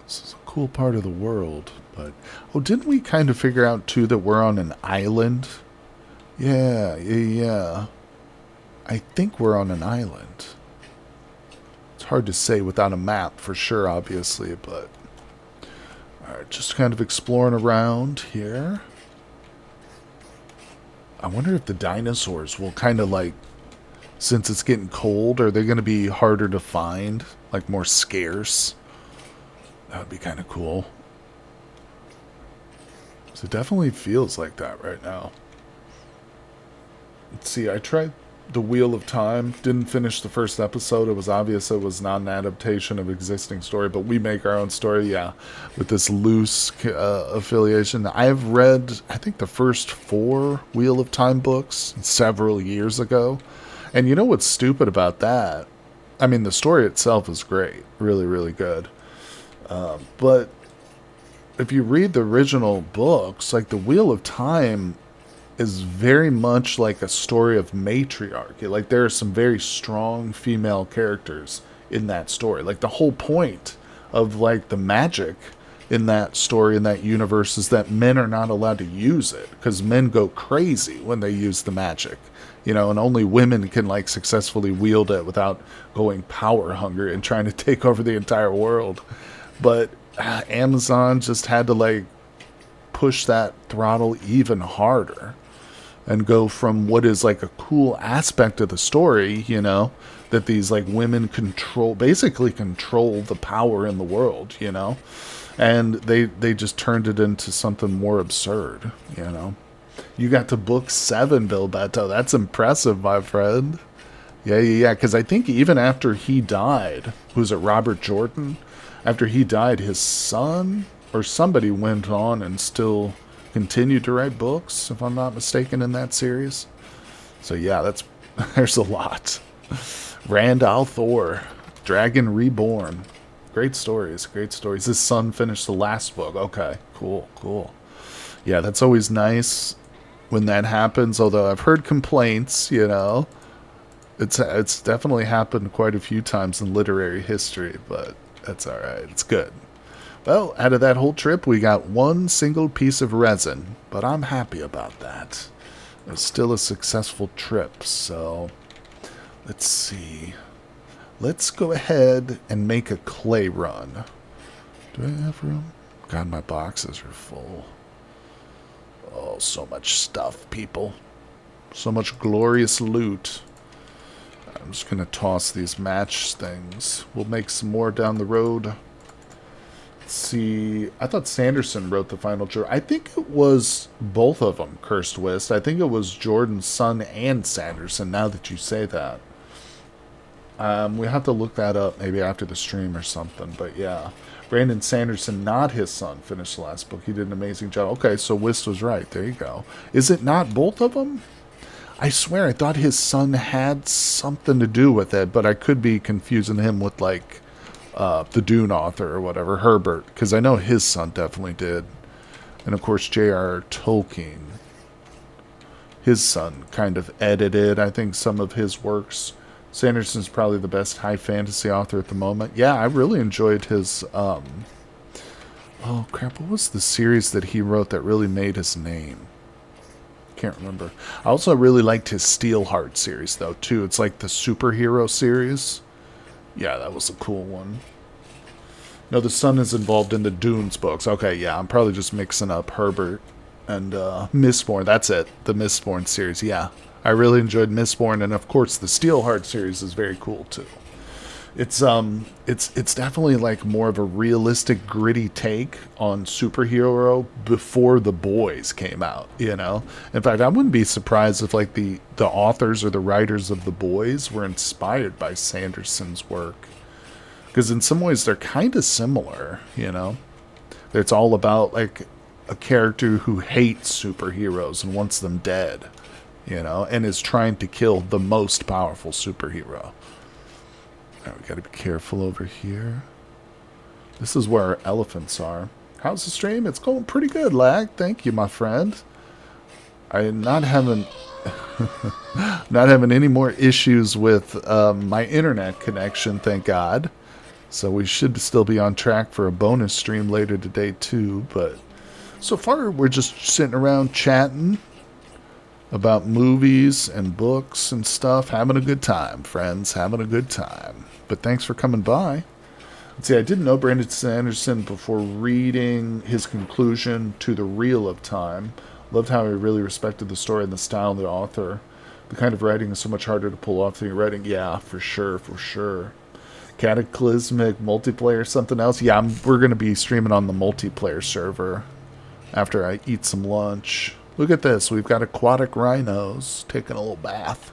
This is a cool part of the world, but... Oh, didn't we kind of figure out, too, that we're on an island? Yeah. I think we're on an island. It's hard to say without a map for sure, obviously, but... Alright, just kind of exploring around here. I wonder if the dinosaurs will kind of like... Since it's getting cold, are they going to be harder to find? Like more scarce? That would be kind of cool. So it definitely feels like that right now. Let's see, I tried the Wheel of Time. Didn't finish the first episode. It was obvious it was not an adaptation of existing story, but we make our own story, yeah, with this loose affiliation. I've read, I think, the first 4 Wheel of Time books several years ago. And you know what's stupid about that? I mean, the story itself is great. Really, really good. But if you read the original books, like the Wheel of Time is very much like a story of matriarchy. Like there are some very strong female characters in that story. Like the whole point of like the magic in that story, in that universe, is that men are not allowed to use it because men go crazy when they use the magic. You know, and only women can like successfully wield it without going power hungry and trying to take over the entire world. But Amazon just had to like push that throttle even harder and go from what is like a cool aspect of the story, you know, that these like women basically control the power in the world, you know, and they just turned it into something more absurd, you know. You got to book 7, Bill Beto. That's impressive, my friend. Yeah. Because I think even after he died, who's it, Robert Jordan? After he died, his son or somebody went on and still continued to write books, if I'm not mistaken, in that series. So yeah, there's a lot. Rand al'Thor, Dragon Reborn. Great stories. His son finished the last book. Okay, cool. Yeah, that's always nice when that happens, although I've heard complaints, you know. It's definitely happened quite a few times in literary history, but that's alright. It's good. Well, out of that whole trip, we got 1 single piece of resin, but I'm happy about that. It was still a successful trip, so let's see. Let's go ahead and make a clay run. Do I have room? God, my boxes are full. Oh, so much stuff, people. So much glorious loot. I'm just going to toss these match things. We'll make some more down the road. Let's see. I thought Sanderson wrote the final chapter. I think it was both of them, Cursed Wist. I think it was Jordan's son and Sanderson, now that you say that. We have to look that up maybe after the stream or something, but yeah. Brandon Sanderson, not his son, finished the last book. He did an amazing job. Okay, so Wist was right. There you go. Is it not both of them? I swear, I thought his son had something to do with it, but I could be confusing him with, like, the Dune author or whatever, Herbert, because I know his son definitely did. And, of course, J.R.R. Tolkien, his son, kind of edited, I think, some of his works. Sanderson's probably the best high fantasy author at the moment. Yeah, I really enjoyed his, oh crap, what was the series that he wrote that really made his name? Can't remember. I also really liked his Steelheart series, though, too. It's like the superhero series. Yeah, that was a cool one. No, the son is involved in the Dunes books. Okay, yeah, I'm probably just mixing up Herbert and Mistborn. That's it, the Mistborn series, yeah. I really enjoyed Mistborn, and of course the Steelheart series is very cool too. It's definitely like more of a realistic, gritty take on superhero before The Boys came out, you know? In fact, I wouldn't be surprised if like the authors or the writers of The Boys were inspired by Sanderson's work. Because in some ways they're kind of similar, you know? It's all about like a character who hates superheroes and wants them dead. you know, and is trying to kill the most powerful superhero. All right, we got to be careful over here. This is where our elephants are. How's the stream? It's going pretty good, Lag. Thank you, my friend. I'm not having any more issues with my internet connection, thank God. So we should still be on track for a bonus stream later today too. But so far we're just sitting around chatting about movies and books and stuff, having a good time, friends, having a good time. But thanks for coming by. Let's see, I didn't know Brandon Sanderson before reading his conclusion to The Reel of Time. Loved how he really respected the story and the style of the author. The kind of writing is so much harder to pull off than your writing. Yeah, for sure, for sure. Cataclysmic multiplayer, something else. Yeah, we're going to be streaming on the multiplayer server after I eat some lunch. Look at this. We've got aquatic rhinos taking a little bath.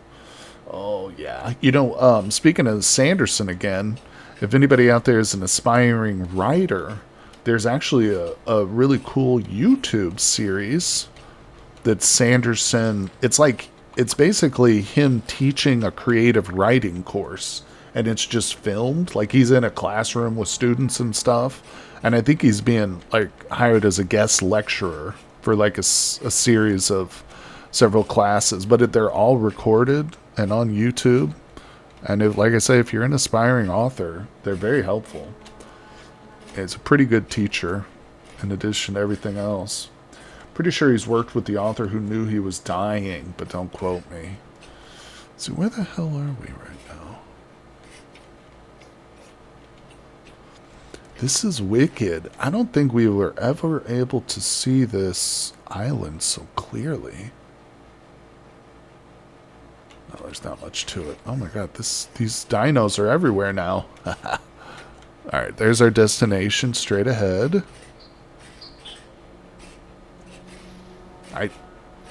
Oh, yeah. You know, speaking of Sanderson again, if anybody out there is an aspiring writer, there's actually a really cool YouTube series that Sanderson, it's basically him teaching a creative writing course, and it's just filmed. Like, he's in a classroom with students and stuff, and I think he's being like hired as a guest lecturer for like a series of several classes, but they're all recorded and on YouTube. And if, like I say, if you're an aspiring author, they're very helpful. It's a pretty good teacher in addition to everything else. Pretty sure he's worked with the author who knew he was dying, but don't quote me. So where the hell are we right now? This is wicked. I don't think we were ever able to see this island so clearly. Oh, there's not much to it. Oh my god, these dinos are everywhere now. Alright, there's our destination straight ahead.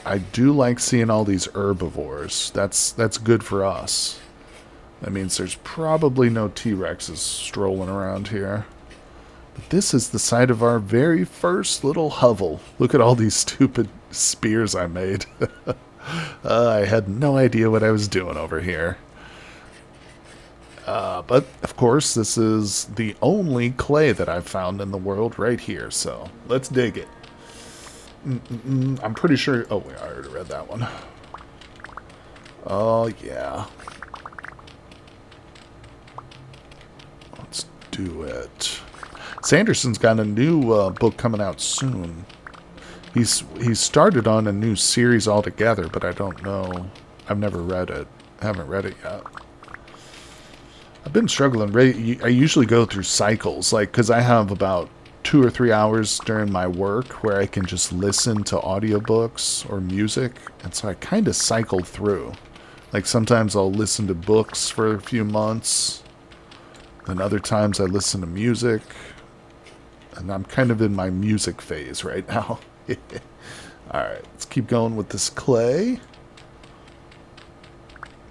I do like seeing all these herbivores. That's good for us. That means there's probably no T-Rexes strolling around here. But this is the site of our very first little hovel. Look at all these stupid spears I made. I had no idea what I was doing over here. But, of course, this is the only clay that I've found in the world right here. So, let's dig it. I'm pretty sure... Oh, wait, I already read that one. Oh, yeah. Let's do it. Sanderson's got a new book coming out soon. He's started on a new series altogether, but I don't know. I've never read it. I haven't read it yet. I've been struggling. I usually go through cycles, like, because I have about 2 or 3 hours during my work where I can just listen to audiobooks or music, and so I kind of cycle through. Like, sometimes I'll listen to books for a few months, then other times I listen to music, and I'm kind of in my music phase right now. Alright, let's keep going with this clay.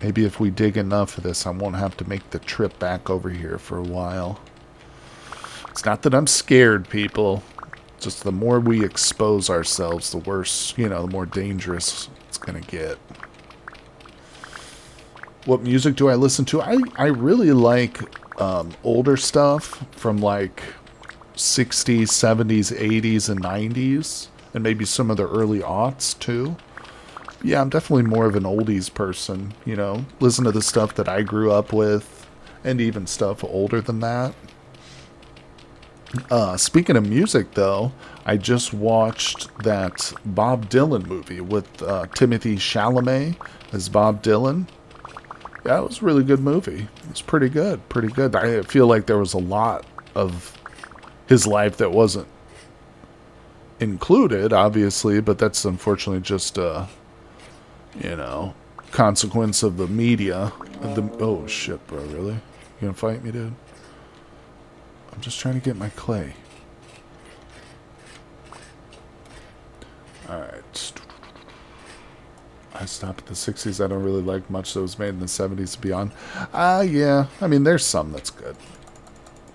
Maybe if we dig enough of this, I won't have to make the trip back over here for a while. It's not that I'm scared, people. Just the more we expose ourselves, the worse, you know, the more dangerous it's going to get. What music do I listen to? I really like older stuff from like 60s, 70s, 80s, and 90s. And maybe some of the early aughts, too. Yeah, I'm definitely more of an oldies person, you know. Listen to the stuff that I grew up with, and even stuff older than that. Speaking of music, though, I just watched that Bob Dylan movie with Timothée Chalamet as Bob Dylan. Yeah, it was a really good movie. It was pretty good, pretty good. I feel like there was a lot of his life that wasn't included, obviously, but that's unfortunately just you know, consequence of the media. Oh shit, bro, really? You gonna fight me, dude? I'm just trying to get my clay. Alright. I stopped at the 60s. I don't really like much that was made in the 70s and beyond. Yeah. I mean, there's some that's good.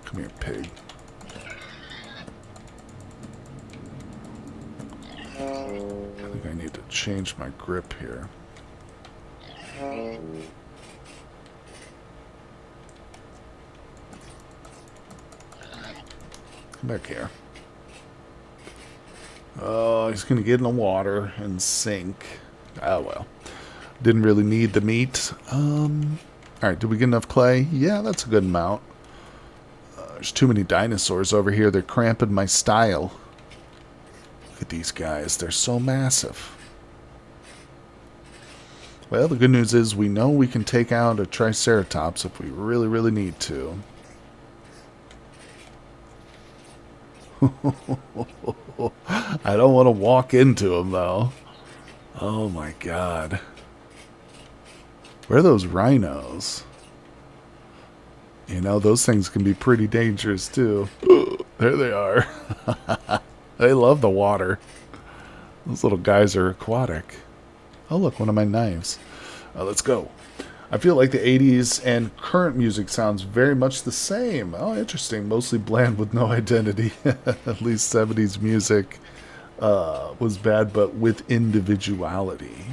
Come here, pig. I think I need to change my grip here. Come back here. Oh, he's going to get in the water and sink. Oh, well. Didn't really need the meat. Alright, did we get enough clay? Yeah, that's a good amount. There's too many dinosaurs over here. They're cramping my style. Look at these guys. They're so massive. Well, the good news is we know we can take out a Triceratops if we really, really need to. I don't want to walk into them, though. Oh, my God. Where are those rhinos? You know, those things can be pretty dangerous, too. There they are. They love the water. Those little guys are aquatic. Oh, look, one of my knives. Let's go. I feel like the 80s and current music sounds very much the same. Oh, interesting. Mostly bland with no identity. At least 70s music was bad, but with individuality.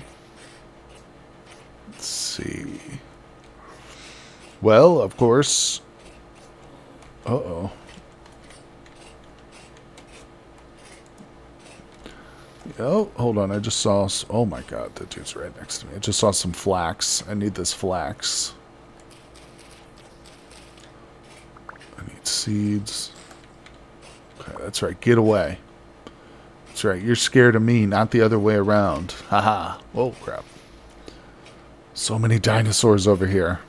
Let's see. Well, of course. Uh-oh. Oh, hold on. I just saw... Oh, my God. That dude's right next to me. I just saw some flax. I need this flax. I need seeds. Okay, that's right. Get away. That's right. You're scared of me, not the other way around. Haha. Oh, crap. So many dinosaurs over here.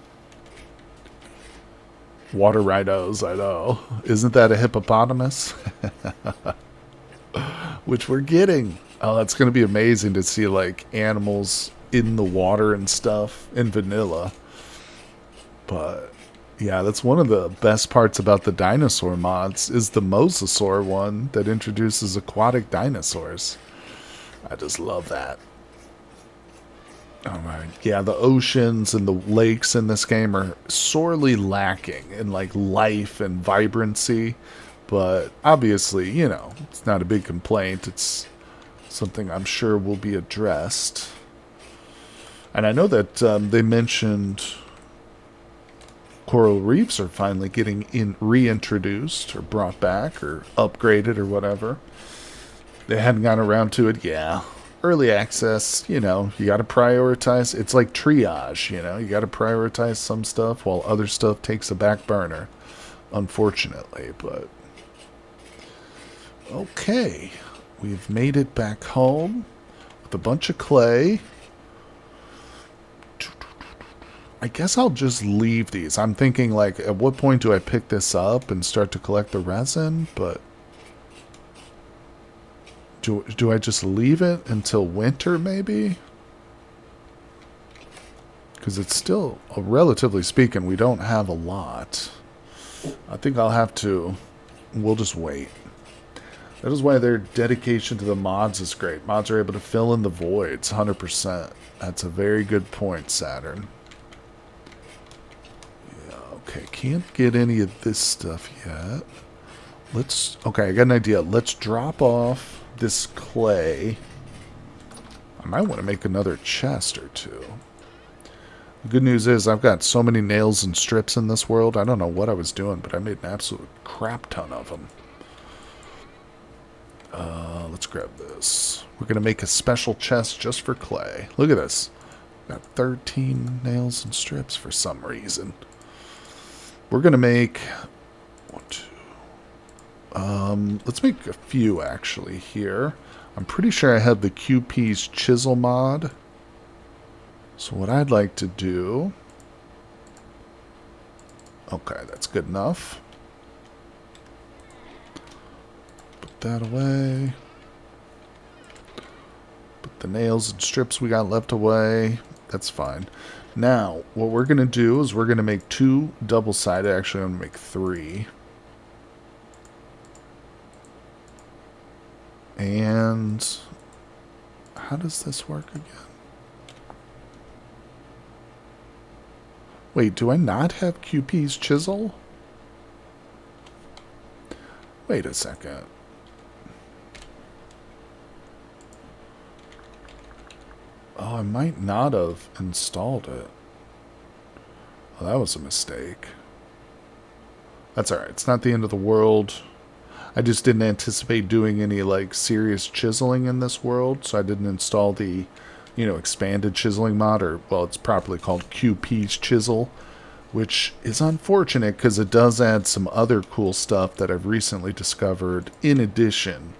Water rhinos, I know. Isn't that a hippopotamus? Which we're getting. Oh, that's going to be amazing to see, like, animals in the water and stuff in vanilla. But, yeah, that's one of the best parts about the dinosaur mods is the mosasaur one that introduces aquatic dinosaurs. I just love that. Alright, yeah, the oceans and the lakes in this game are sorely lacking in, like, life and vibrancy. But obviously, you know, it's not a big complaint. It's something I'm sure will be addressed. And I know that they mentioned coral reefs are finally getting reintroduced or brought back or upgraded or whatever. They hadn't gotten around to it. Yeah. Early access, you know, you got to prioritize. It's like triage, you know. You got to prioritize some stuff while other stuff takes a back burner. Unfortunately, but... Okay, we've made it back home with a bunch of clay. I guess I'll just leave these. I'm thinking, like, at what point do I pick this up and start to collect the resin? But do I just leave it until winter, maybe? Because it's still, relatively speaking, we don't have a lot. I think I'll have to... We'll just wait. That is why their dedication to the mods is great. Mods are able to fill in the voids 100%. That's a very good point, Saturn. Yeah, okay, can't get any of this stuff yet. Okay, I got an idea. Let's drop off this clay. I might want to make another chest or two. The good news is I've got so many nails and strips in this world. I don't know what I was doing, but I made an absolute crap ton of them. Let's grab this. We're going to make a special chest just for clay. Look at this. Got 13 nails and strips for some reason. We're going to make... let's make a few, actually, here. I'm pretty sure I have the QP's chisel mod. So what I'd like to do... Okay, that's good enough. Put that away. Put the nails and strips we got left away. That's fine. Now, what we're going to do is we're going to make 2 double-sided. Actually, I'm going to make 3. And how does this work again? Wait, do I not have QP's chisel? Wait a second. Oh, I might not have installed it. Well, that was a mistake. That's alright. It's not the end of the world. I just didn't anticipate doing any, like, serious chiseling in this world, so I didn't install the, expanded chiseling mod, or, well, it's properly called QP's Chisel, which is unfortunate because it does add some other cool stuff that I've recently discovered in addition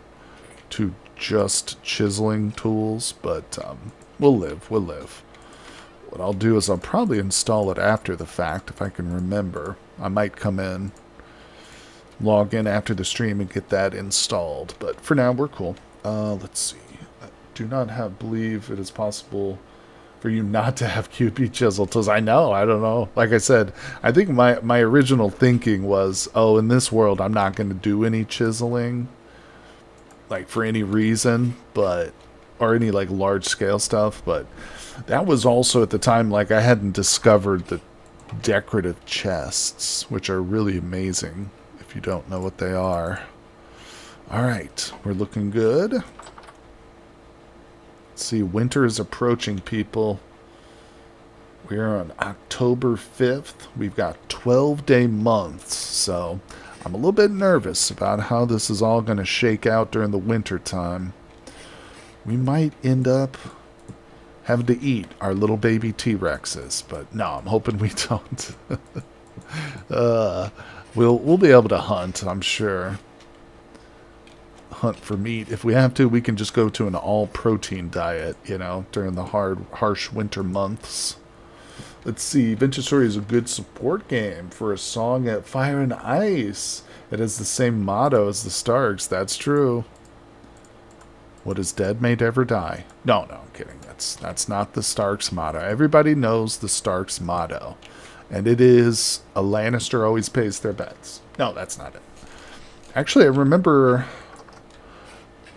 to just chiseling tools, but we'll live. What I'll do is I'll probably install it after the fact if I can remember. I might come in, log in after the stream and get that installed, but for now we're cool. Let's see. I do not believe it is possible for you not to have QP chisel tools. I don't know. Like I said, I think my original thinking was, oh, in this world I'm not going to do any chiseling, like for any reason, or any like large scale stuff, but that was also at the time, like, I hadn't discovered the decorative chests, which are really amazing if you don't know what they are. Alright, we're looking good. Let's see, winter is approaching, people. We're on October 5th. We've got 12-day months, so I'm a little bit nervous about how this is all going to shake out during the winter time. We might end up having to eat our little baby T-Rexes, but no, I'm hoping we don't. We'll be able to hunt, I'm sure. Hunt for meat. If we have to, we can just go to an all-protein diet, during the harsh winter months. Let's see. Venture Story is a good support game for a song at Fire and Ice. It has the same motto as the Starks. That's true. What is dead may never die. No, I'm kidding. That's not the Starks motto. Everybody knows the Starks motto. And it is, a Lannister always pays their bets. No, that's not it. Actually, I remember...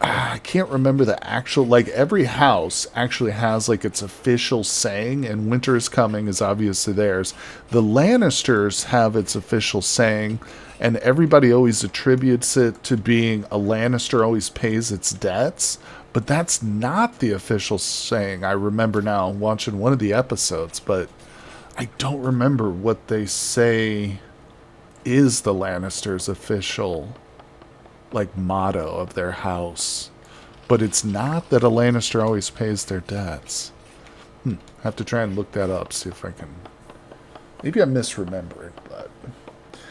I can't remember the actual... Like, every house actually has, like, its official saying, and winter is coming is obviously theirs. The Lannisters have its official saying, and everybody always attributes it to being a Lannister always pays its debts, but that's not the official saying. I remember now watching one of the episodes, but I don't remember what they say is the Lannisters' official, like, motto of their house. But it's not that a Lannister always pays their debts. Have to try and look that up, see if I can... Maybe I'm misremembering, but...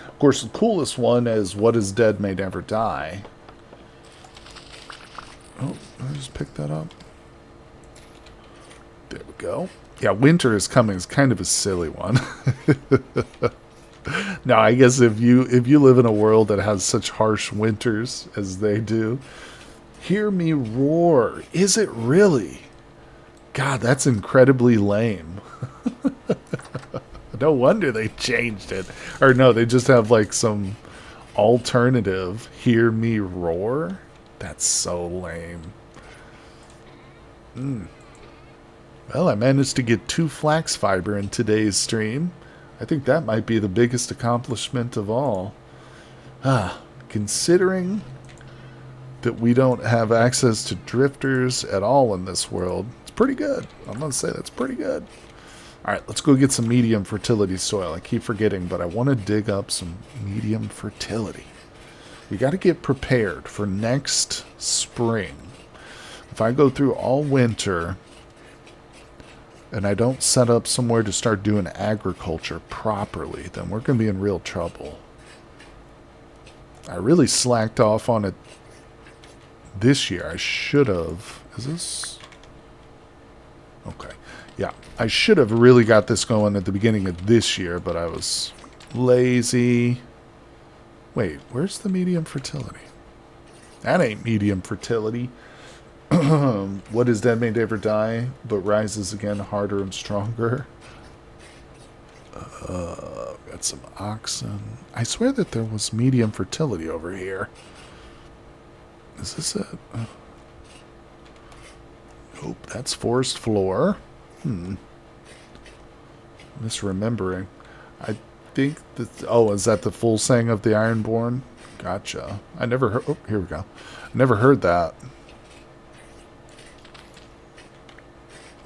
Of course, the coolest one is what is dead may never die. Oh, I just picked that up. There we go. Yeah, winter is coming is kind of a silly one. Now, I guess if you live in a world that has such harsh winters as they do, hear me roar. Is it really? God, that's incredibly lame. No wonder they changed it. Or no, they just have like some alternative hear me roar. That's so lame. Well, I managed to get 2 flax fiber in today's stream. I think that might be the biggest accomplishment of all. Considering that we don't have access to drifters at all in this world, it's pretty good. I'm going to say that's pretty good. Alright, let's go get some medium fertility soil. I keep forgetting, but I want to dig up some medium fertility. We got to get prepared for next spring. If I go through all winter and I don't set up somewhere to start doing agriculture properly, then we're going to be in real trouble. I really slacked off on it this year. I should have... Is this... Okay. Yeah, I should have really got this going at the beginning of this year, but I was lazy. Wait, where's the medium fertility? That ain't medium fertility. What is dead may never die, but rises again harder and stronger. Got some oxen. I swear that there was medium fertility over here. Is this it? Nope, that's forest floor. Misremembering. I think that... Oh, is that the full saying of the Ironborn? Gotcha. I never heard... Oh, here we go. I never heard that.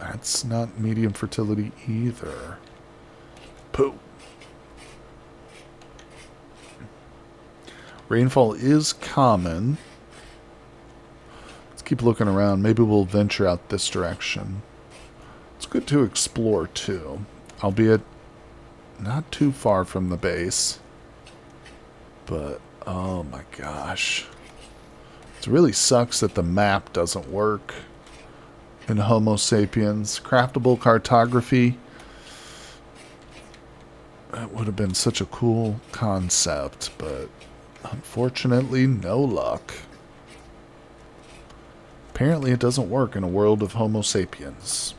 I That's not medium fertility either. Pooh. Rainfall is common. Let's keep looking around. Maybe we'll venture out this direction. It's good to explore too, albeit not too far from the base. But, oh my gosh. It really sucks that the map doesn't work in Homo sapiens. Craftable cartography. That would have been such a cool concept, but unfortunately, no luck. Apparently it doesn't work in a world of Homo sapiens.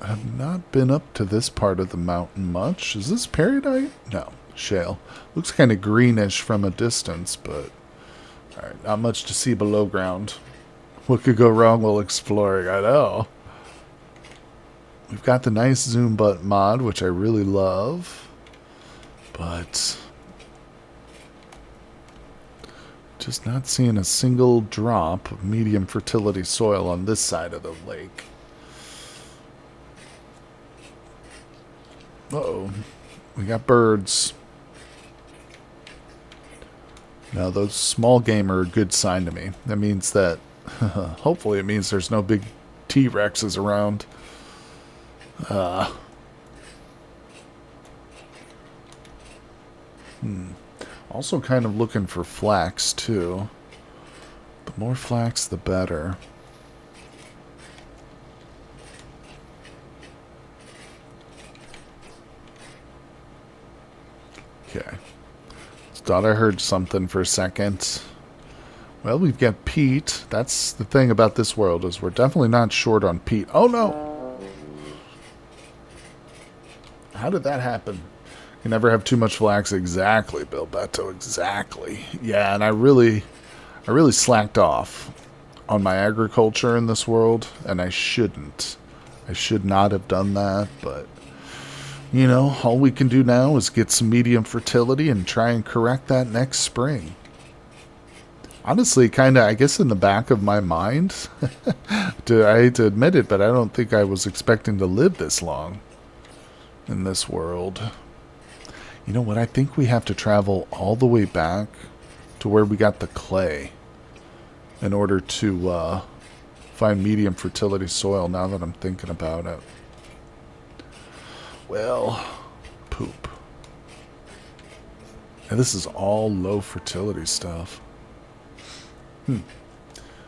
I have not been up to this part of the mountain much. Is this peridot? No, shale. Looks kind of greenish from a distance, but alright, not much to see below ground. What could go wrong while exploring? I know. We've got the nice zoom button mod, which I really love, but just not seeing a single drop of medium fertility soil on this side of the lake. Uh-oh. We got birds. Now, those small game are a good sign to me. That means that, hopefully it means there's no big T-Rexes around. Also kind of looking for flax, too. The more flax, the better. Okay. Thought I heard something for a second. Well, we've got peat. That's the thing about this world, is we're definitely not short on peat. Oh, no! How did that happen? You never have too much flax. Exactly, Bill Beto. Exactly. Yeah, and I really slacked off on my agriculture in this world, and I shouldn't. I should not have done that, but you know, all we can do now is get some medium fertility and try and correct that next spring. Honestly, kind of, I guess in the back of my mind, I hate to admit it, but I don't think I was expecting to live this long in this world. You know what? I think we have to travel all the way back to where we got the clay in order to find medium fertility soil, now that I'm thinking about it. Well, poop. And this is all low fertility stuff.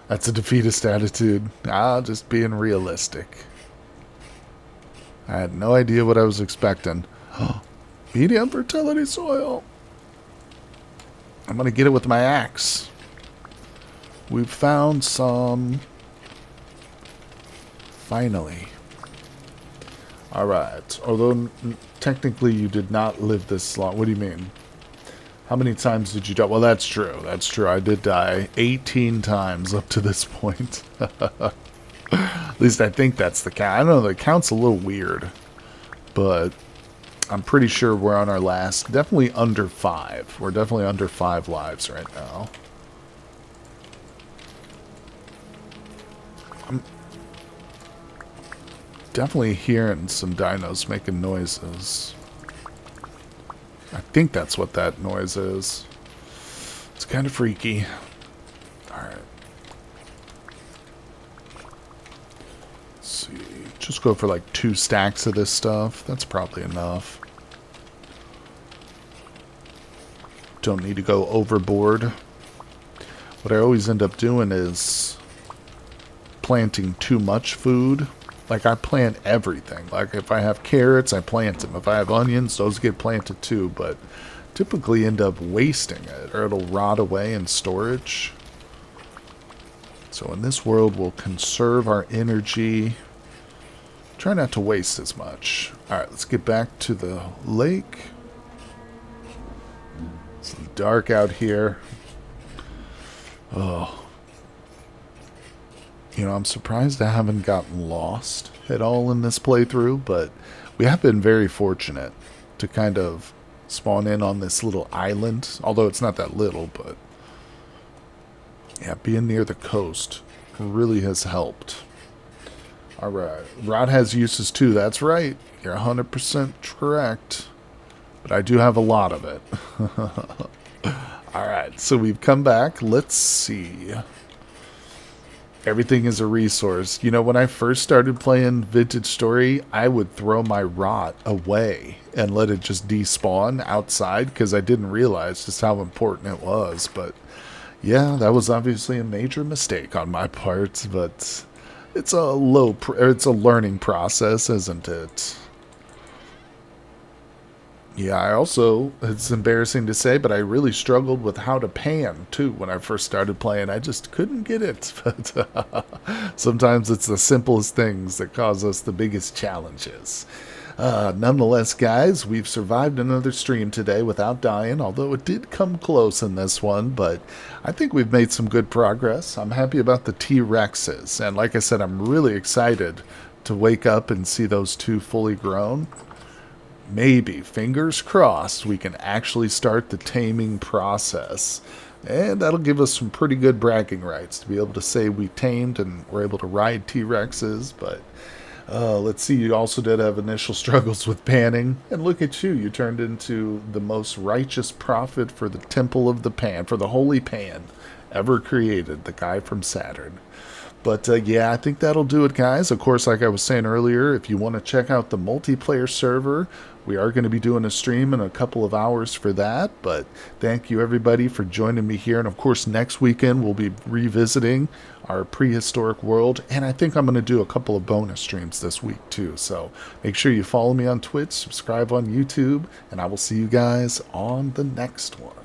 That's a defeatist attitude. Just being realistic. I had no idea what I was expecting. Medium fertility soil. I'm going to get it with my axe. We've found some. Finally. Alright. Although technically you did not live this long. What do you mean? How many times did you die? Well, that's true. That's true. I did die 18 times up to this point. At least I think that's the count. I don't know. The count's a little weird. But I'm pretty sure we're on our last. Definitely under 5. We're definitely under 5 lives right now. I'm definitely hearing some dinos making noises. I think that's what that noise is. It's kind of freaky. Alright. Let's see. Just go for like 2 stacks of this stuff. That's probably enough. Don't need to go overboard. What I always end up doing is planting too much food. Like, I plant everything. Like, if I have carrots, I plant them. If I have onions, those get planted too. But typically end up wasting it, or it'll rot away in storage. So in this world, we'll conserve our energy. Try not to waste as much. Alright, let's get back to the lake. It's dark out here. Oh. You know, I'm surprised I haven't gotten lost at all in this playthrough, but we have been very fortunate to kind of spawn in on this little island. Although it's not that little, but Yeah, being near the coast really has helped. All right. Rod has uses too. That's right. You're 100% correct. But I do have a lot of it. All right. So we've come back. Let's see. Everything is a resource. You know, when I first started playing Vintage Story, I would throw my rot away and let it just despawn outside because I didn't realize just how important it was. But yeah, that was obviously a major mistake on my part. But it's it's a learning process, isn't it? Yeah, I also, it's embarrassing to say, but I really struggled with how to pan too when I first started playing. I just couldn't get it. But sometimes it's the simplest things that cause us the biggest challenges. Nonetheless, guys, we've survived another stream today without dying, although it did come close in this one, but I think we've made some good progress. I'm happy about the T-Rexes, and like I said, I'm really excited to wake up and see those two fully grown. Maybe, fingers crossed, we can actually start the taming process. And that'll give us some pretty good bragging rights to be able to say we tamed and we're able to ride T-Rexes. But let's see, you also did have initial struggles with panning. And look at you, you turned into the most righteous prophet for the Temple of the Pan, for the Holy Pan ever created, the guy from Saturn. But yeah, I think that'll do it, guys. Of course, like I was saying earlier, if you want to check out the multiplayer server, we are going to be doing a stream in a couple of hours for that. But thank you, everybody, for joining me here. And of course, next weekend, we'll be revisiting our prehistoric world. And I think I'm going to do a couple of bonus streams this week, too. So make sure you follow me on Twitch, subscribe on YouTube, and I will see you guys on the next one.